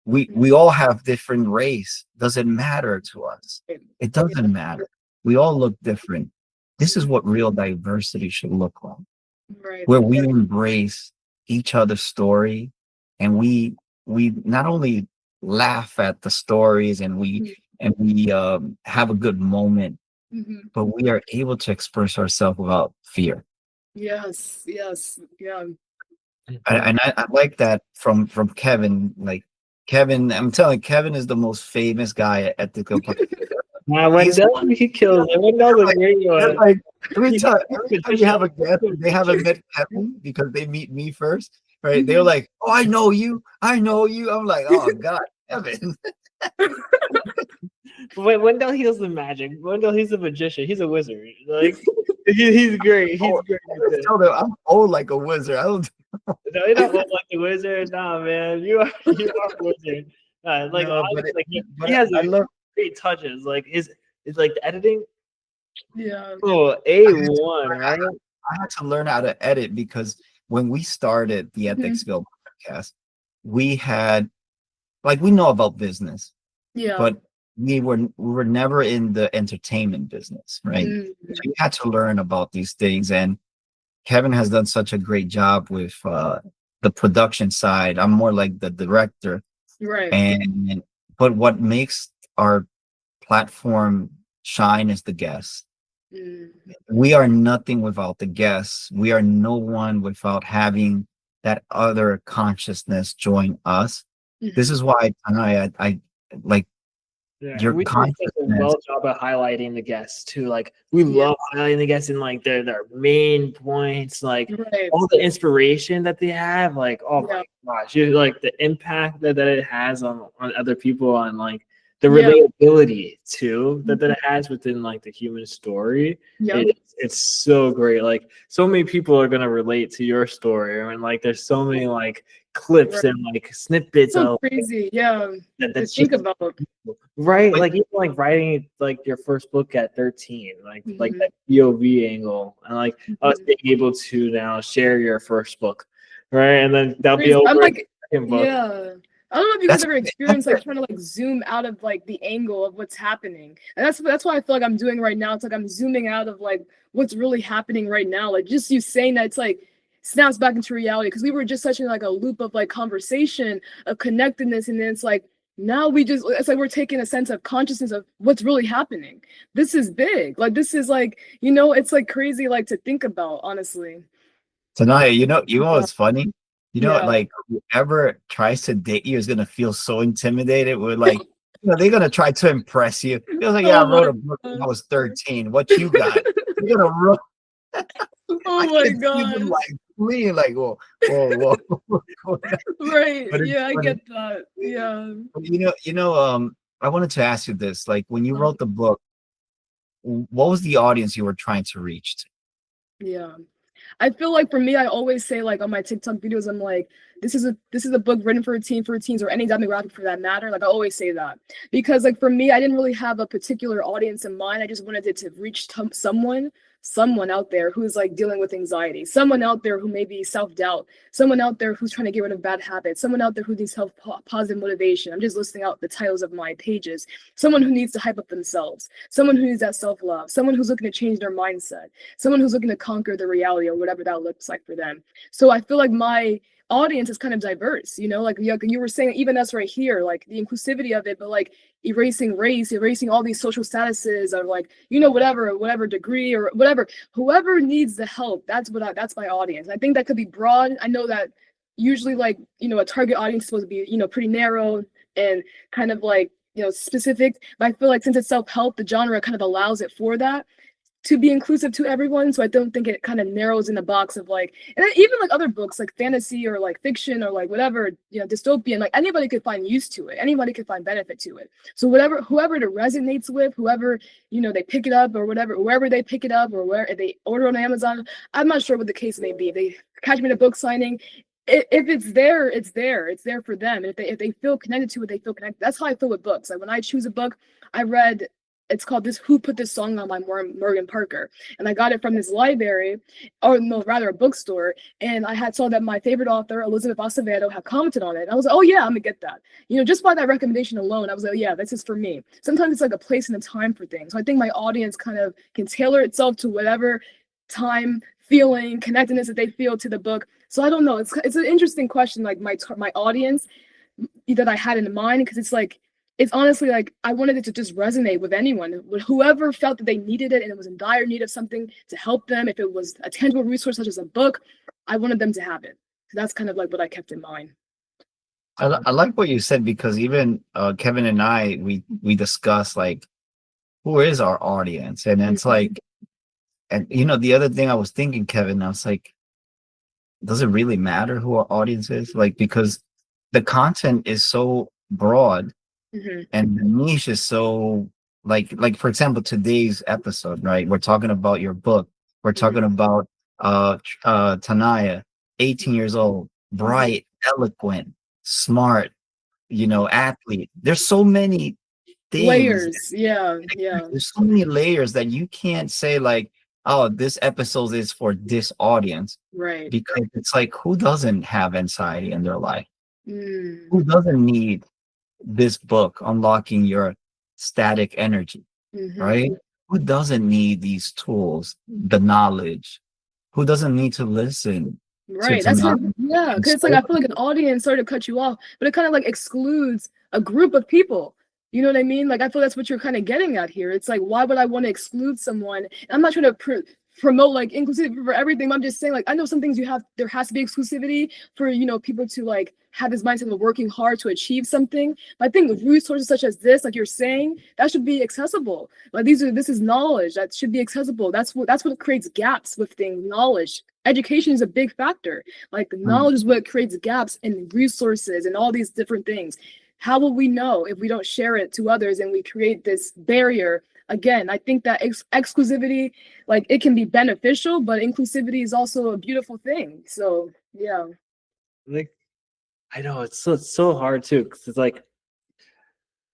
We all have different race. Does it matter to us? It doesn't matter. We all look different. This is what real diversity should look like, Right. where we embrace each other's story, and we not only laugh at the stories, and we have a good moment, Mhm. but we are able to express ourselves without fear. Yes. Yes. Yeah. And I like that from Kevin. Like, Kevin, I'm telling you, Kevin is the most famous guy at the Wow, He's Wendell, he kills it. Wendell's a like, great they're one. like every time you have a guest, they haven't met Kevin because they meet me first, right? They're like, "Oh, I know you. I'm like, "Oh God, Kevin." Wendell heals the magic. Wendell, he's a magician. He's a wizard. Like he's great. He's great. At this. Tell them I'm old like a wizard. I don't. No, you don't look like a wizard. Nah, man, you are a wizard. Like, No, honestly, like but he has I love. great touches. Like his like the editing. Yeah. Oh, A1, right? I had to learn how to edit because when we started the Ethics Guild podcast, we had like we know about business, Yeah. but we were never in the entertainment business, right? Mm, So you had to learn about these things, and Kevin has done such a great job with the production side. I'm more like the director, right. and but what makes our platform shine is the guests. Mm, We are nothing without the guests. We are no one without having that other consciousness join us. This mhm. is why I like Yeah, your we do such a consciousness. well job at highlighting the guests too. Like we Yeah. love highlighting the guests in like their main points, like Right. all the inspiration that they have. Like, oh Yeah. my gosh, you like the impact that it has on other people, on like the Yeah. relatability too that it has within like the human story. Yeah. It's so great. Like so many people are gonna relate to your story. I mean, like there's so many like clips Right. and like snippets So of crazy. Yeah. that, To that's think just about. right, But like even like writing like your first book at 13, like Mhm, that POV angle, and like us mhm. being able to now share your first book, right? And then that'll be Crazy. I'm over in like, the second book. yeah. I don't know if you guys that's ever experienced like trying to like zoom out of like the angle of what's happening. And that's what I feel like I'm doing right now. It's like I'm zooming out of like what's really happening right now. Like just you saying that it's like snaps back into reality because we were just such in like a loop of like conversation, of connectedness, and then it's like now we just it's like we're taking a sense of consciousness of what's really happening. This is big. Like this is like, it's like crazy like to think about, honestly. Tanaya, you know Yeah. what's funny? You know, Yeah. like whoever tries to date you is gonna feel so intimidated. We're like, they're gonna try to impress you. He was like, yeah, I Oh wrote my a book when I god. was 13. What you got? You're gonna run. I Oh my can see them gosh. like fleeing, like, whoa, whoa. Right. But it's Yeah, I funny. get that. Yeah. I wanted to ask you this. Like when you Um, wrote the book, what was the audience you were trying to reach to? yeah. I feel like for me, I always say like on my TikTok videos, I'm like, this is a book written for a teen, for teens, or any demographic for that matter. Like I always say that because like for me, I didn't really have a particular audience in mind. I just wanted it to reach someone out there who's like dealing with anxiety, someone out there who may be self-doubt, someone out there who's trying to get rid of bad habits, someone out there who needs help, positive motivation. I'm just listing out the titles of my pages. Someone who needs to hype up themselves, someone who needs that self-love, someone who's looking to change their mindset, someone who's looking to conquer the reality or whatever that looks like for them. So I feel like my audience is kind of diverse, like you were saying, even us right here, like the inclusivity of it, but like erasing race, erasing all these social statuses of like, whatever degree or whatever, whoever needs the help, that's my audience. I think that could be broad. I know that usually like, a target audience is supposed to be, pretty narrow and kind of like, specific, but I feel like since it's self-help, the genre kind of allows it for that to be inclusive to everyone. So I don't think it kind of narrows in the box of like, and even like other books like fantasy or like fiction or like whatever, dystopian, like anybody could find use to it. Anybody could find benefit to it. So whoever it resonates with, whoever, they pick it up or whatever, wherever they pick it up or where if they order on Amazon, I'm not sure what the case may be. If they catch me at a book signing, if it's there, it's there. It's there for them. And if they feel connected to it, they feel connected. That's how I feel with books. Like when I choose a book, I read it's called this Who Put This Song On by Morgan Parker, and I got it from this library, or no, rather a bookstore, and I had saw that my favorite author Elizabeth Acevedo had commented on it, and I was like, oh yeah, I'm gonna get that. Just by that recommendation alone, I was like, yeah, this is for me. Sometimes it's like a place and a time for things, so I think my audience kind of can tailor itself to whatever time, feeling, connectedness that they feel to the book. So I don't know, it's an interesting question, like my audience that I had in mind, because it's honestly like I wanted it to just resonate with anyone, with whoever felt that they needed it and it was in dire need of something to help them. If it was a tangible resource such as a book, I wanted them to have it. So that's kind of like what I kept in mind. I like what you said, because even Kevin and I, we discuss like who is our audience, and it's like, and the other thing I was thinking, Kevin, I was like, does it really matter who our audience is? Like, because the content is so broad Mm-hmm. and the niche is so like for example, today's episode, right? We're talking about your book. We're talking about Taniyah, 18 years old, bright, eloquent, smart, athlete. There's so many things. Layers, yeah. There's so many layers that you can't say like, oh, this episode is for this audience, Right. because it's like, who doesn't have anxiety in their life? Mm. Who doesn't need this book, Unlocking Your Static Energy, right? Mhm. Who doesn't need these tools, the knowledge? Who doesn't need to listen to Right. That's what, Taniyah? yeah, because it's like I feel like an audience, sorry to cut you off, but it kind of like excludes a group of people. You know what I mean? Like I feel that's what you're kind of getting at here. It's like, why would I want to exclude someone? And I'm not trying to promote like inclusivity for everything, but I'm just saying, like, I know some things there has to be exclusivity for, people to like have this mindset of working hard to achieve something. But I think resources such as this, like you're saying, that should be accessible. Like this is knowledge that should be accessible. That's what creates gaps with things. Knowledge, education is a big factor. Like knowledge is what creates gaps in resources and all these different things. How will we know if we don't share it to others and we create this barrier? Again, I think that exclusivity, like it can be beneficial, but inclusivity is also a beautiful thing. So yeah. Like, I know it's so hard too, because it's like,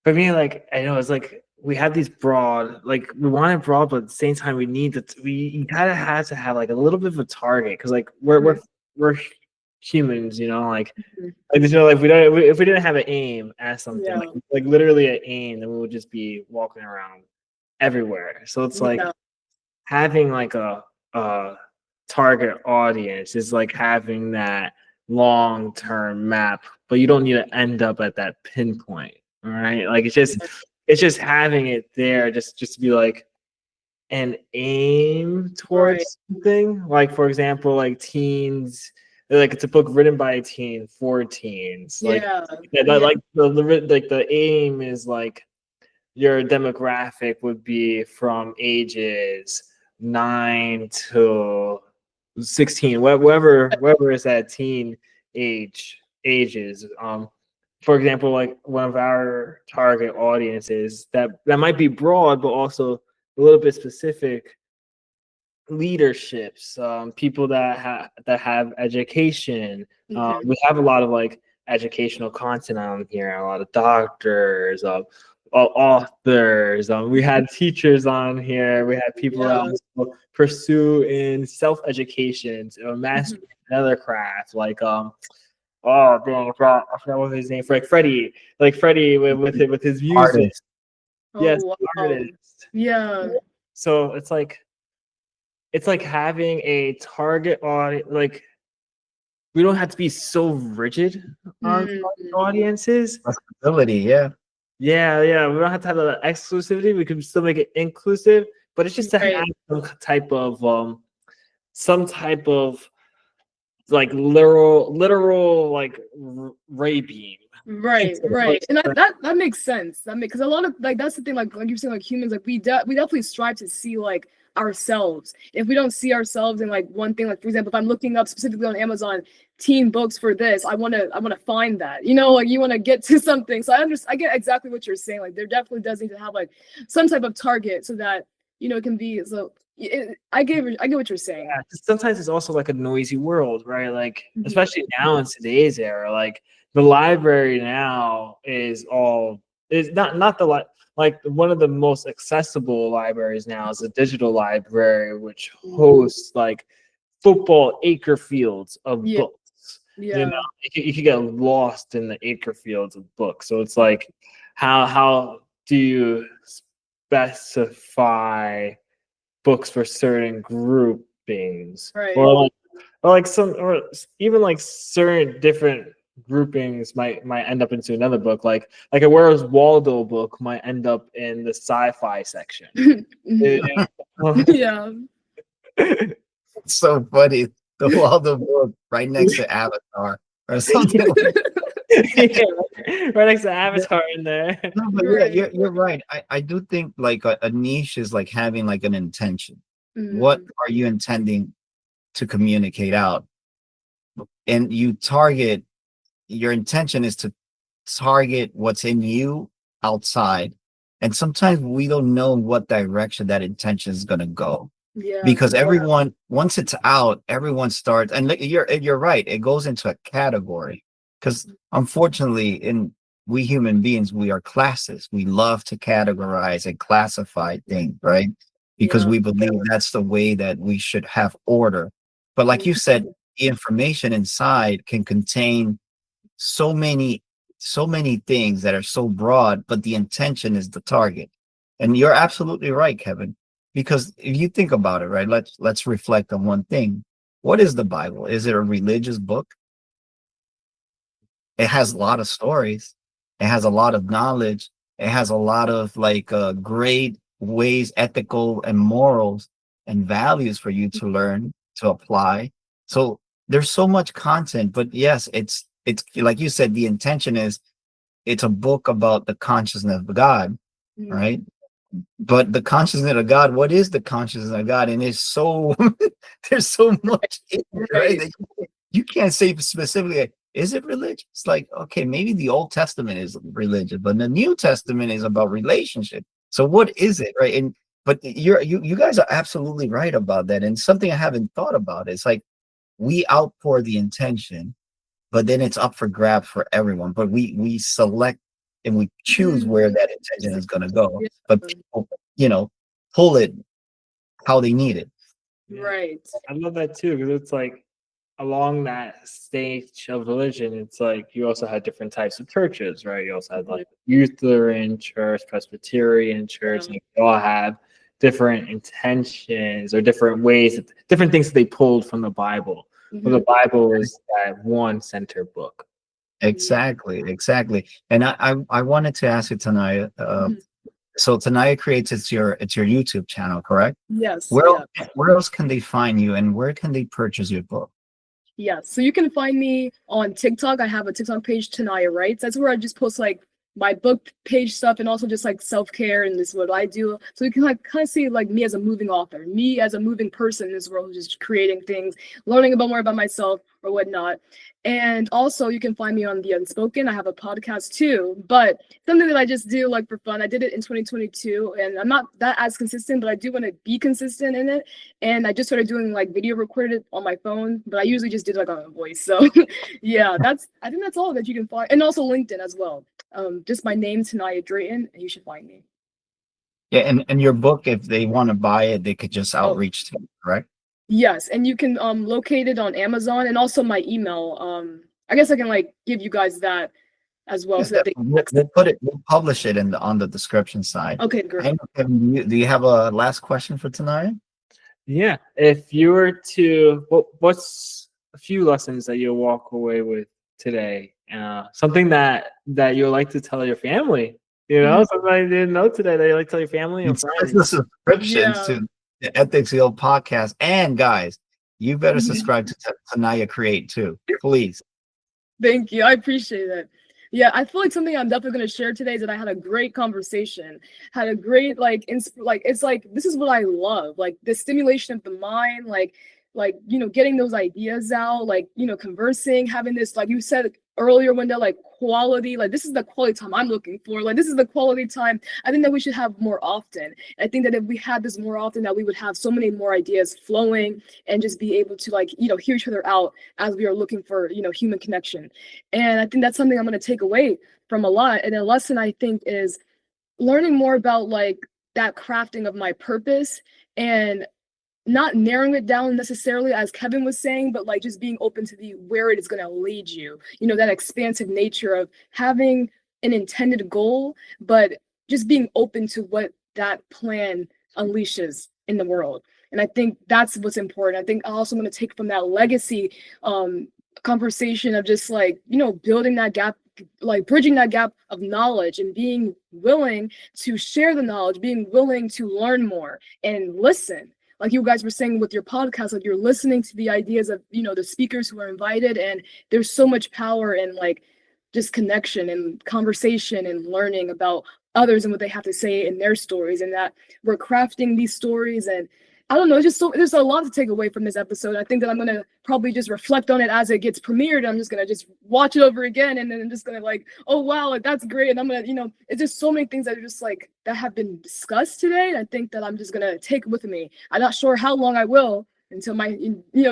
for me, like, I know it's like we have these broad, like we want it broad, but at the same time we kind of have to have like a little bit of a target, because like we're humans, like Mhm. like we don't, if we didn't have an aim at something, Yeah. like literally an aim, then we would just be walking around everywhere. So it's like Yeah. having like a target audience is like having that long-term map, but you don't need to end up at that pinpoint. All right, like it's just having it there, just to be like an aim Right. towards something. Like for example, like teens, like it's a book written by a teen for teens. Like Yeah. like the aim is like your demographic would be from ages 9 to 16, wherever is that teen ages. For example, like one of our target audiences that might be broad, but also a little bit specific, leaderships, people that have education. Mhm. We have a lot of like educational content on here, a lot of doctors, authors. We had teachers on here. We had people that Yeah. also pursue in self-education, master Mhm. another craft, like oh dang, I forgot what his name. Freddie with his music. Artist. Yes, Oh wow. artist. Yeah. So it's like having a target audience. Like we don't have to be so rigid on Mhm. audiences. Responsibility, yeah. Yeah. We don't have to have the exclusivity. We can still make it inclusive, but it's just to have Right. some type of like literal like ray beam. Right, right, and that makes sense. That makes, because a lot of like that's the thing. Like you're saying, like humans, like we definitely strive to see like ourselves. If we don't see ourselves in like one thing, like for example, if I'm looking up specifically on Amazon teen books for this, I wanna find that. Like you want to get to something. So I get exactly what you're saying. Like there definitely does need to have like some type of target so that it can be so. I get what you're saying. Yeah, 'cause sometimes it's also like a noisy world, right? Like Mhm. especially now in today's era, like the library now is not the like one of the most accessible libraries now is a digital library, which hosts like football acre fields of Yeah, books. yeah, You could get lost in the acre fields of books. So it's like, how do you specify books for certain groupings, right. or even like certain different groupings might end up into another book, like a Where's Waldo book might end up in the sci-fi section. Mhm. Yeah. It's so funny. The Waldo book right next to Avatar or something like Yeah, right next to Avatar in there. no, but yeah, Right. you're right. I do think like a niche is like having like an intention. What Mhm. are you intending to communicate out? And you target, your intention is to target what's in you outside. And sometimes we don't know what direction that intention is going to go, Yeah. because everyone, once it's out, everyone starts, and you're right, it goes into a category, because unfortunately in we human beings, we are classes, we love to categorize and classify things, right? because Yeah. we believe that's the way that we should have order. But like you said, the information inside can contain so many things that are so broad, but the intention is the target. And you're absolutely right, Kevin, because if you think about it, right, let's reflect on one thing. What is the Bible? Is it a religious book? It has a lot of stories. It has a lot of knowledge. It has a lot of like great ways, ethical and morals and values for you to learn, to apply. So there's so much content, but yes, it's like you said, the intention is it's a book about the consciousness of God, Mhm. right? But the consciousness of God, what is the consciousness of God? And it's so there's so much in it, right? Right. That you can't say specifically, like, is it religious? Like, okay, maybe the Old Testament is religious, but the New Testament is about relationship. So what is it, right? And but you guys are absolutely right about that. And something I haven't thought about is like we outpour the intention, but then it's up for grabs for everyone. But we select and we choose Mhm. where that intention is going to go. Yeah. But people, pull it how they need it. Yeah. Right. I love that too, because it's like along that stage of religion, it's like you also had different types of churches, right? You also had like Lutheran church, Presbyterian church, Yeah. like they all have different intentions or different ways, different things that they pulled from the Bible. But the Mhm. Bible is that one center book. Exactly. And I wanted to ask you tonight. Mhm. So Taniyah Creates, it's your YouTube channel, correct? Yes. Where Yeah. where else can they find you, and where can they purchase your book? Yeah, so you can find me on TikTok. I have a TikTok page, Taniyah Writes. That's where I just post like my book page stuff and also just like self-care and this is what I do. So you can like kind of see like me as a moving author, me as a moving person in this world, just creating things, learning about more about myself or whatnot. And also you can find me on The Unspoken. I have a podcast too, but something that I just do like for fun. I did it in 2022 and I'm not that as consistent, but I do want to be consistent in it. And I just started doing like video recorded on my phone, but I usually just did like on a voice. So yeah, I think that's all that you can find. And also LinkedIn as well. Just my name, Taniyah Drayton, and you should find me. Yeah, and your book, if they want to buy it, they could just Oh, outreach to you, correct? yes, and you can locate it on Amazon and also my email. I guess I can like give you guys that as well Yeah, so that they we'll, access. we'll publish it on the description side. Okay, I great. know, Kevin, do you have a last question for Taniyah? Yeah. If you were to, what's a few lessons that you'll walk away with today? Something that you'll like to tell your family. Something you didn't know today that you like to tell your family and It's the friends. subscriptions Yeah. to the Ethics Heal podcast. And guys, you better subscribe to Taniyah Create too, please. Thank you. I appreciate it. Yeah, I feel like something I'm definitely going to share today is that I had a great conversation, had a great like it's like this is what I love, like the stimulation of the mind, like getting those ideas out, like conversing, having this like you said earlier one day, like quality, like this is the quality time I'm looking for, like this is the quality time I think that we should have more often. I think that if we had this more often, that we would have so many more ideas flowing and just be able to like hear each other out as we are looking for human connection. And I think that's something I'm going to take away from a lot. And a lesson I think is learning more about like that crafting of my purpose and not narrowing it down necessarily as Kevin was saying, but like just being open to the where it is going to lead you. That expansive nature of having an intended goal, but just being open to what that plan unleashes in the world. And I think that's what's important. I think I also want to take from that legacy conversation of just like, building that gap, like bridging that gap of knowledge and being willing to share the knowledge, being willing to learn more and listen. Like you guys were saying with your podcast, like you're listening to the ideas of, the speakers who are invited. And there's so much power in like just connection and conversation and learning about others and what they have to say in their stories, and that we're crafting these stories. And I don't know, it's just so there's a lot to take away from this episode. I think that I'm gonna probably just reflect on it as it gets premiered. I'm just gonna just watch it over again, and then I'm just gonna like, oh wow, like that's great. And I'm gonna, it's just so many things that are just like that have been discussed today. And I think that I'm just gonna take with me. I'm not sure how long I will, until my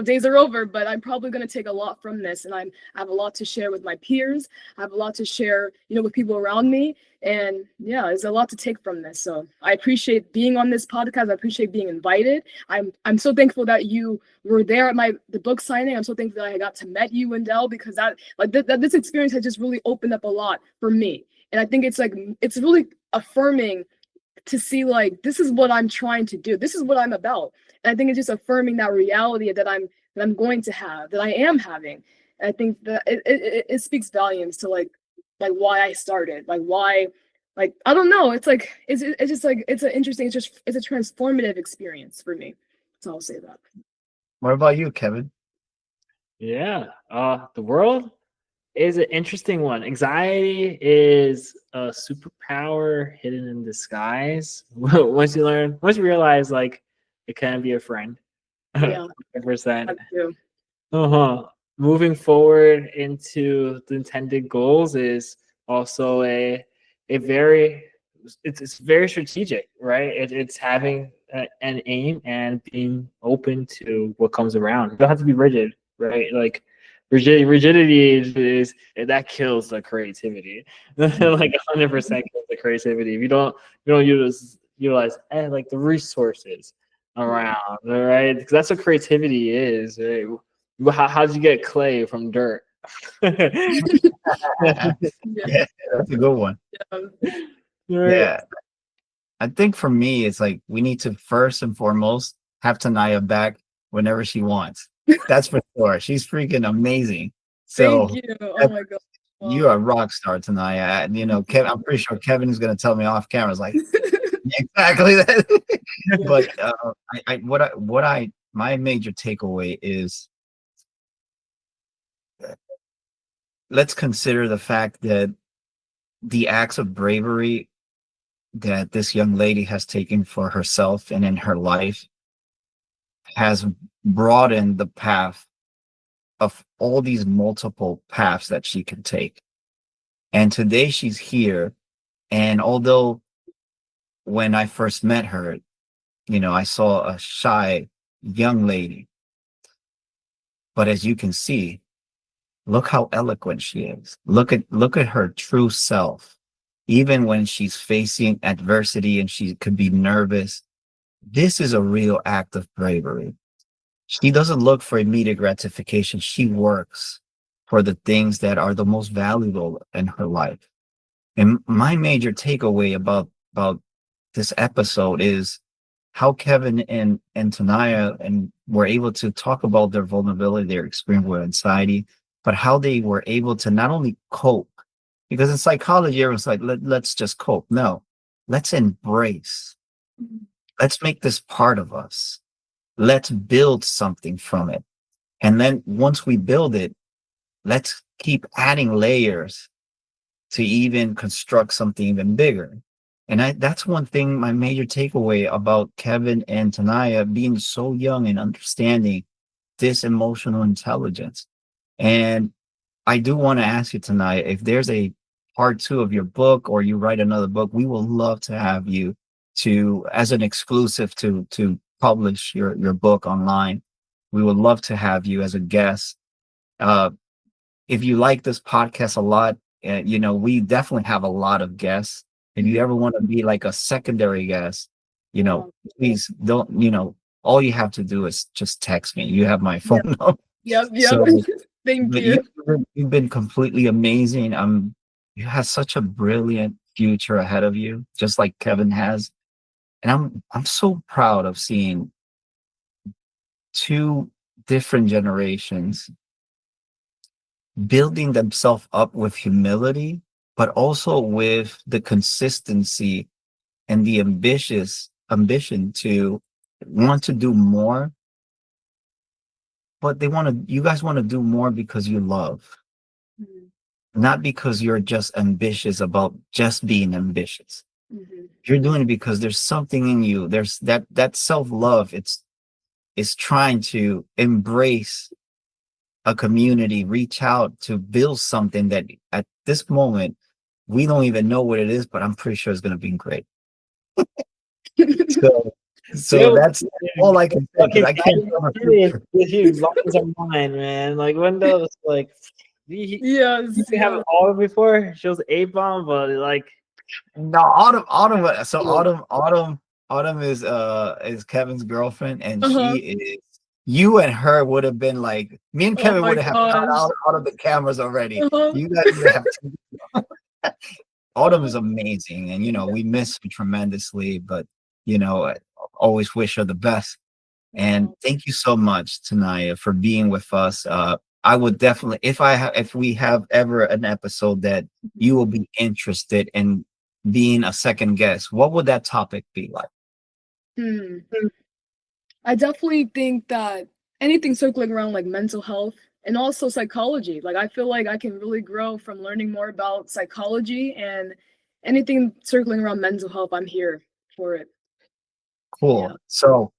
days are over. But I'm probably going to take a lot from this, and I have a lot to share with my peers. I have a lot to share, with people around me. And yeah, there's a lot to take from this. So I appreciate being on this podcast. I appreciate being invited. I'm so thankful that you were there at the book signing. I'm so thankful that I got to meet you, Wendell, because this experience has just really opened up a lot for me. And I think it's really affirming to see this is what I'm trying to do. This is what I'm about. And I think it's just affirming that reality that I'm going to have, that I am having. And I think that it speaks volumes to why I started, why, I don't know. It's a transformative experience for me. So I'll say that. What about you, Kevin? Yeah. The world is an interesting one. Anxiety is a superpower hidden in disguise. Once you realize it can be a friend. Yeah. 100%. Moving forward into the intended goals is also it's very strategic, right? It's having an aim and being open to what comes around. You don't have to be rigid, right? Rigidity is that kills the creativity. 100% kills the creativity. If you don't utilize the resources around, right? Because that's what creativity is, right? How'd you get clay from dirt? Yeah, that's a good one. Yeah. I think for me, it's we need to first and foremost have Taniyah back whenever she wants. That's for sure. She's freaking amazing. So thank you. Oh my God. Wow. You're a rock star, Taniyah. And Kevin, I'm pretty sure Kevin is gonna tell me off camera. It's exactly that. But my major takeaway is, let's consider the fact that the acts of bravery that this young lady has taken for herself and in her life has broadened the path of all these multiple paths that she can take. And today she's here. And although when I first met her, I saw a shy young lady, but as you can see, look how eloquent she is. Look at her true self. Even when she's facing adversity and she could be nervous, this is a real act of bravery. She doesn't look for immediate gratification. She works for the things that are the most valuable in her life. And my major takeaway about this episode is how Kevin and Taniyah were able to talk about their vulnerability, their experience with anxiety, but how they were able to not only cope, because in psychology, everyone's let's just cope. No, let's embrace. Let's make this part of us. Let's build something from it. And then once we build it, let's keep adding layers to even construct something even bigger. And that's one thing, my major takeaway about Kevin and Taniyah being so young and understanding this emotional intelligence. And I do want to ask you tonight, if there's a part 2 of your book or you write another book, we will love to have you as an exclusive to publish your book online. We would love to have you as a guest. If you like this podcast a lot, we definitely have a lot of guests. If you ever want to be a secondary guest, please don't, all you have to do is just text me. You have my phone number. Yep. So, Thank you. You've been completely amazing. You have such a brilliant future ahead of you, just like Kevin has. And I'm so proud of seeing 2 different generations building themselves up with humility, but also with the consistency and the ambition to want to do more. But you guys want to do more because you love, not because you're just ambitious about just being ambitious. You're doing it because there's something in you. There's that self-love. It's trying to embrace a community, reach out to build something that at this moment, we don't even know what it is, but I'm pretty sure it's going to be great. So So that's all I can say, because I can't tell the future. He blows our mind, man. Like Windows, like Yes. you haven't all before. She was a bomb, but like No, Autumn. So Yeah. Autumn is Kevin's girlfriend, and Uh-huh. she is. You and her would have been like me and Oh Kevin my would have got gosh. out of the cameras already. Uh-huh. You guys would have. Autumn is amazing, and we miss her tremendously. But I always wish her the best. And thank you so much, Taniyah, for being with us. I would definitely, if we have ever an episode that you will be interested in being a second guest, what would that topic be like? Hmm. I definitely think that anything circling around like mental health and also psychology, like I feel like I can really grow from learning more about psychology, and anything circling around mental health, I'm here for it. Yeah. Cool. So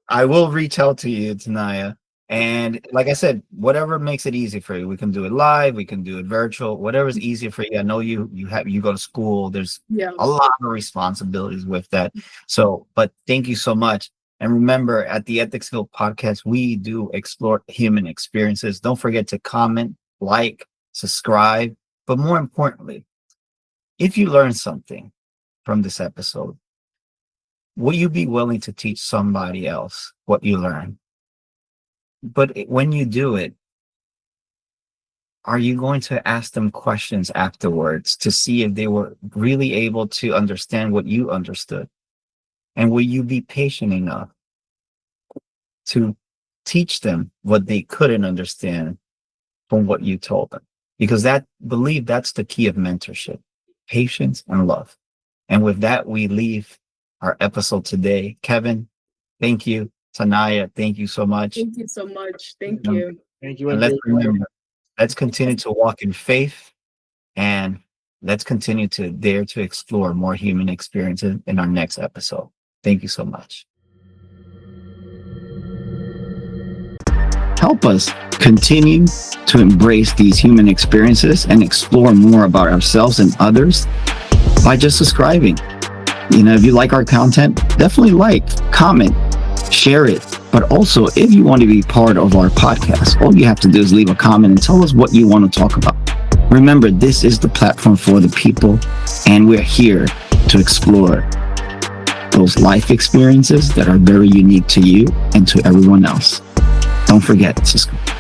I will reach out to you, Taniyah. And like I said, whatever makes it easy for you, we can do it live, we can do it virtual, whatever's easier for you. I know you go to school. There's Yeah. a lot of responsibilities with that. So, but thank you so much. And remember, at the Ethicsville podcast, we do explore human experiences. Don't forget to comment, like, subscribe. But more importantly, if you learned something from this episode, will you be willing to teach somebody else what you learned? But when you do it, are you going to ask them questions afterwards to see if they were really able to understand what you understood? And will you be patient enough to teach them what they couldn't understand from what you told them? Because that's the key of mentorship: patience and love. And with that, we leave our episode today. Kevin, thank you. Taniyah, thank you so much. Thank you so much. Thank Um, you. thank you. And let's remember, let's continue to walk in faith, and let's continue to dare to explore more human experiences in our next episode. Thank you so much. Help us continue to embrace these human experiences and explore more about ourselves and others by just subscribing. If you like our content, definitely like, comment, share it. But also, if you want to be part of our podcast, all you have to do is leave a comment and tell us what you want to talk about. Remember, this is the platform for the people, and we're here to explore those life experiences that are very unique to you and to everyone else. Don't forget to subscribe.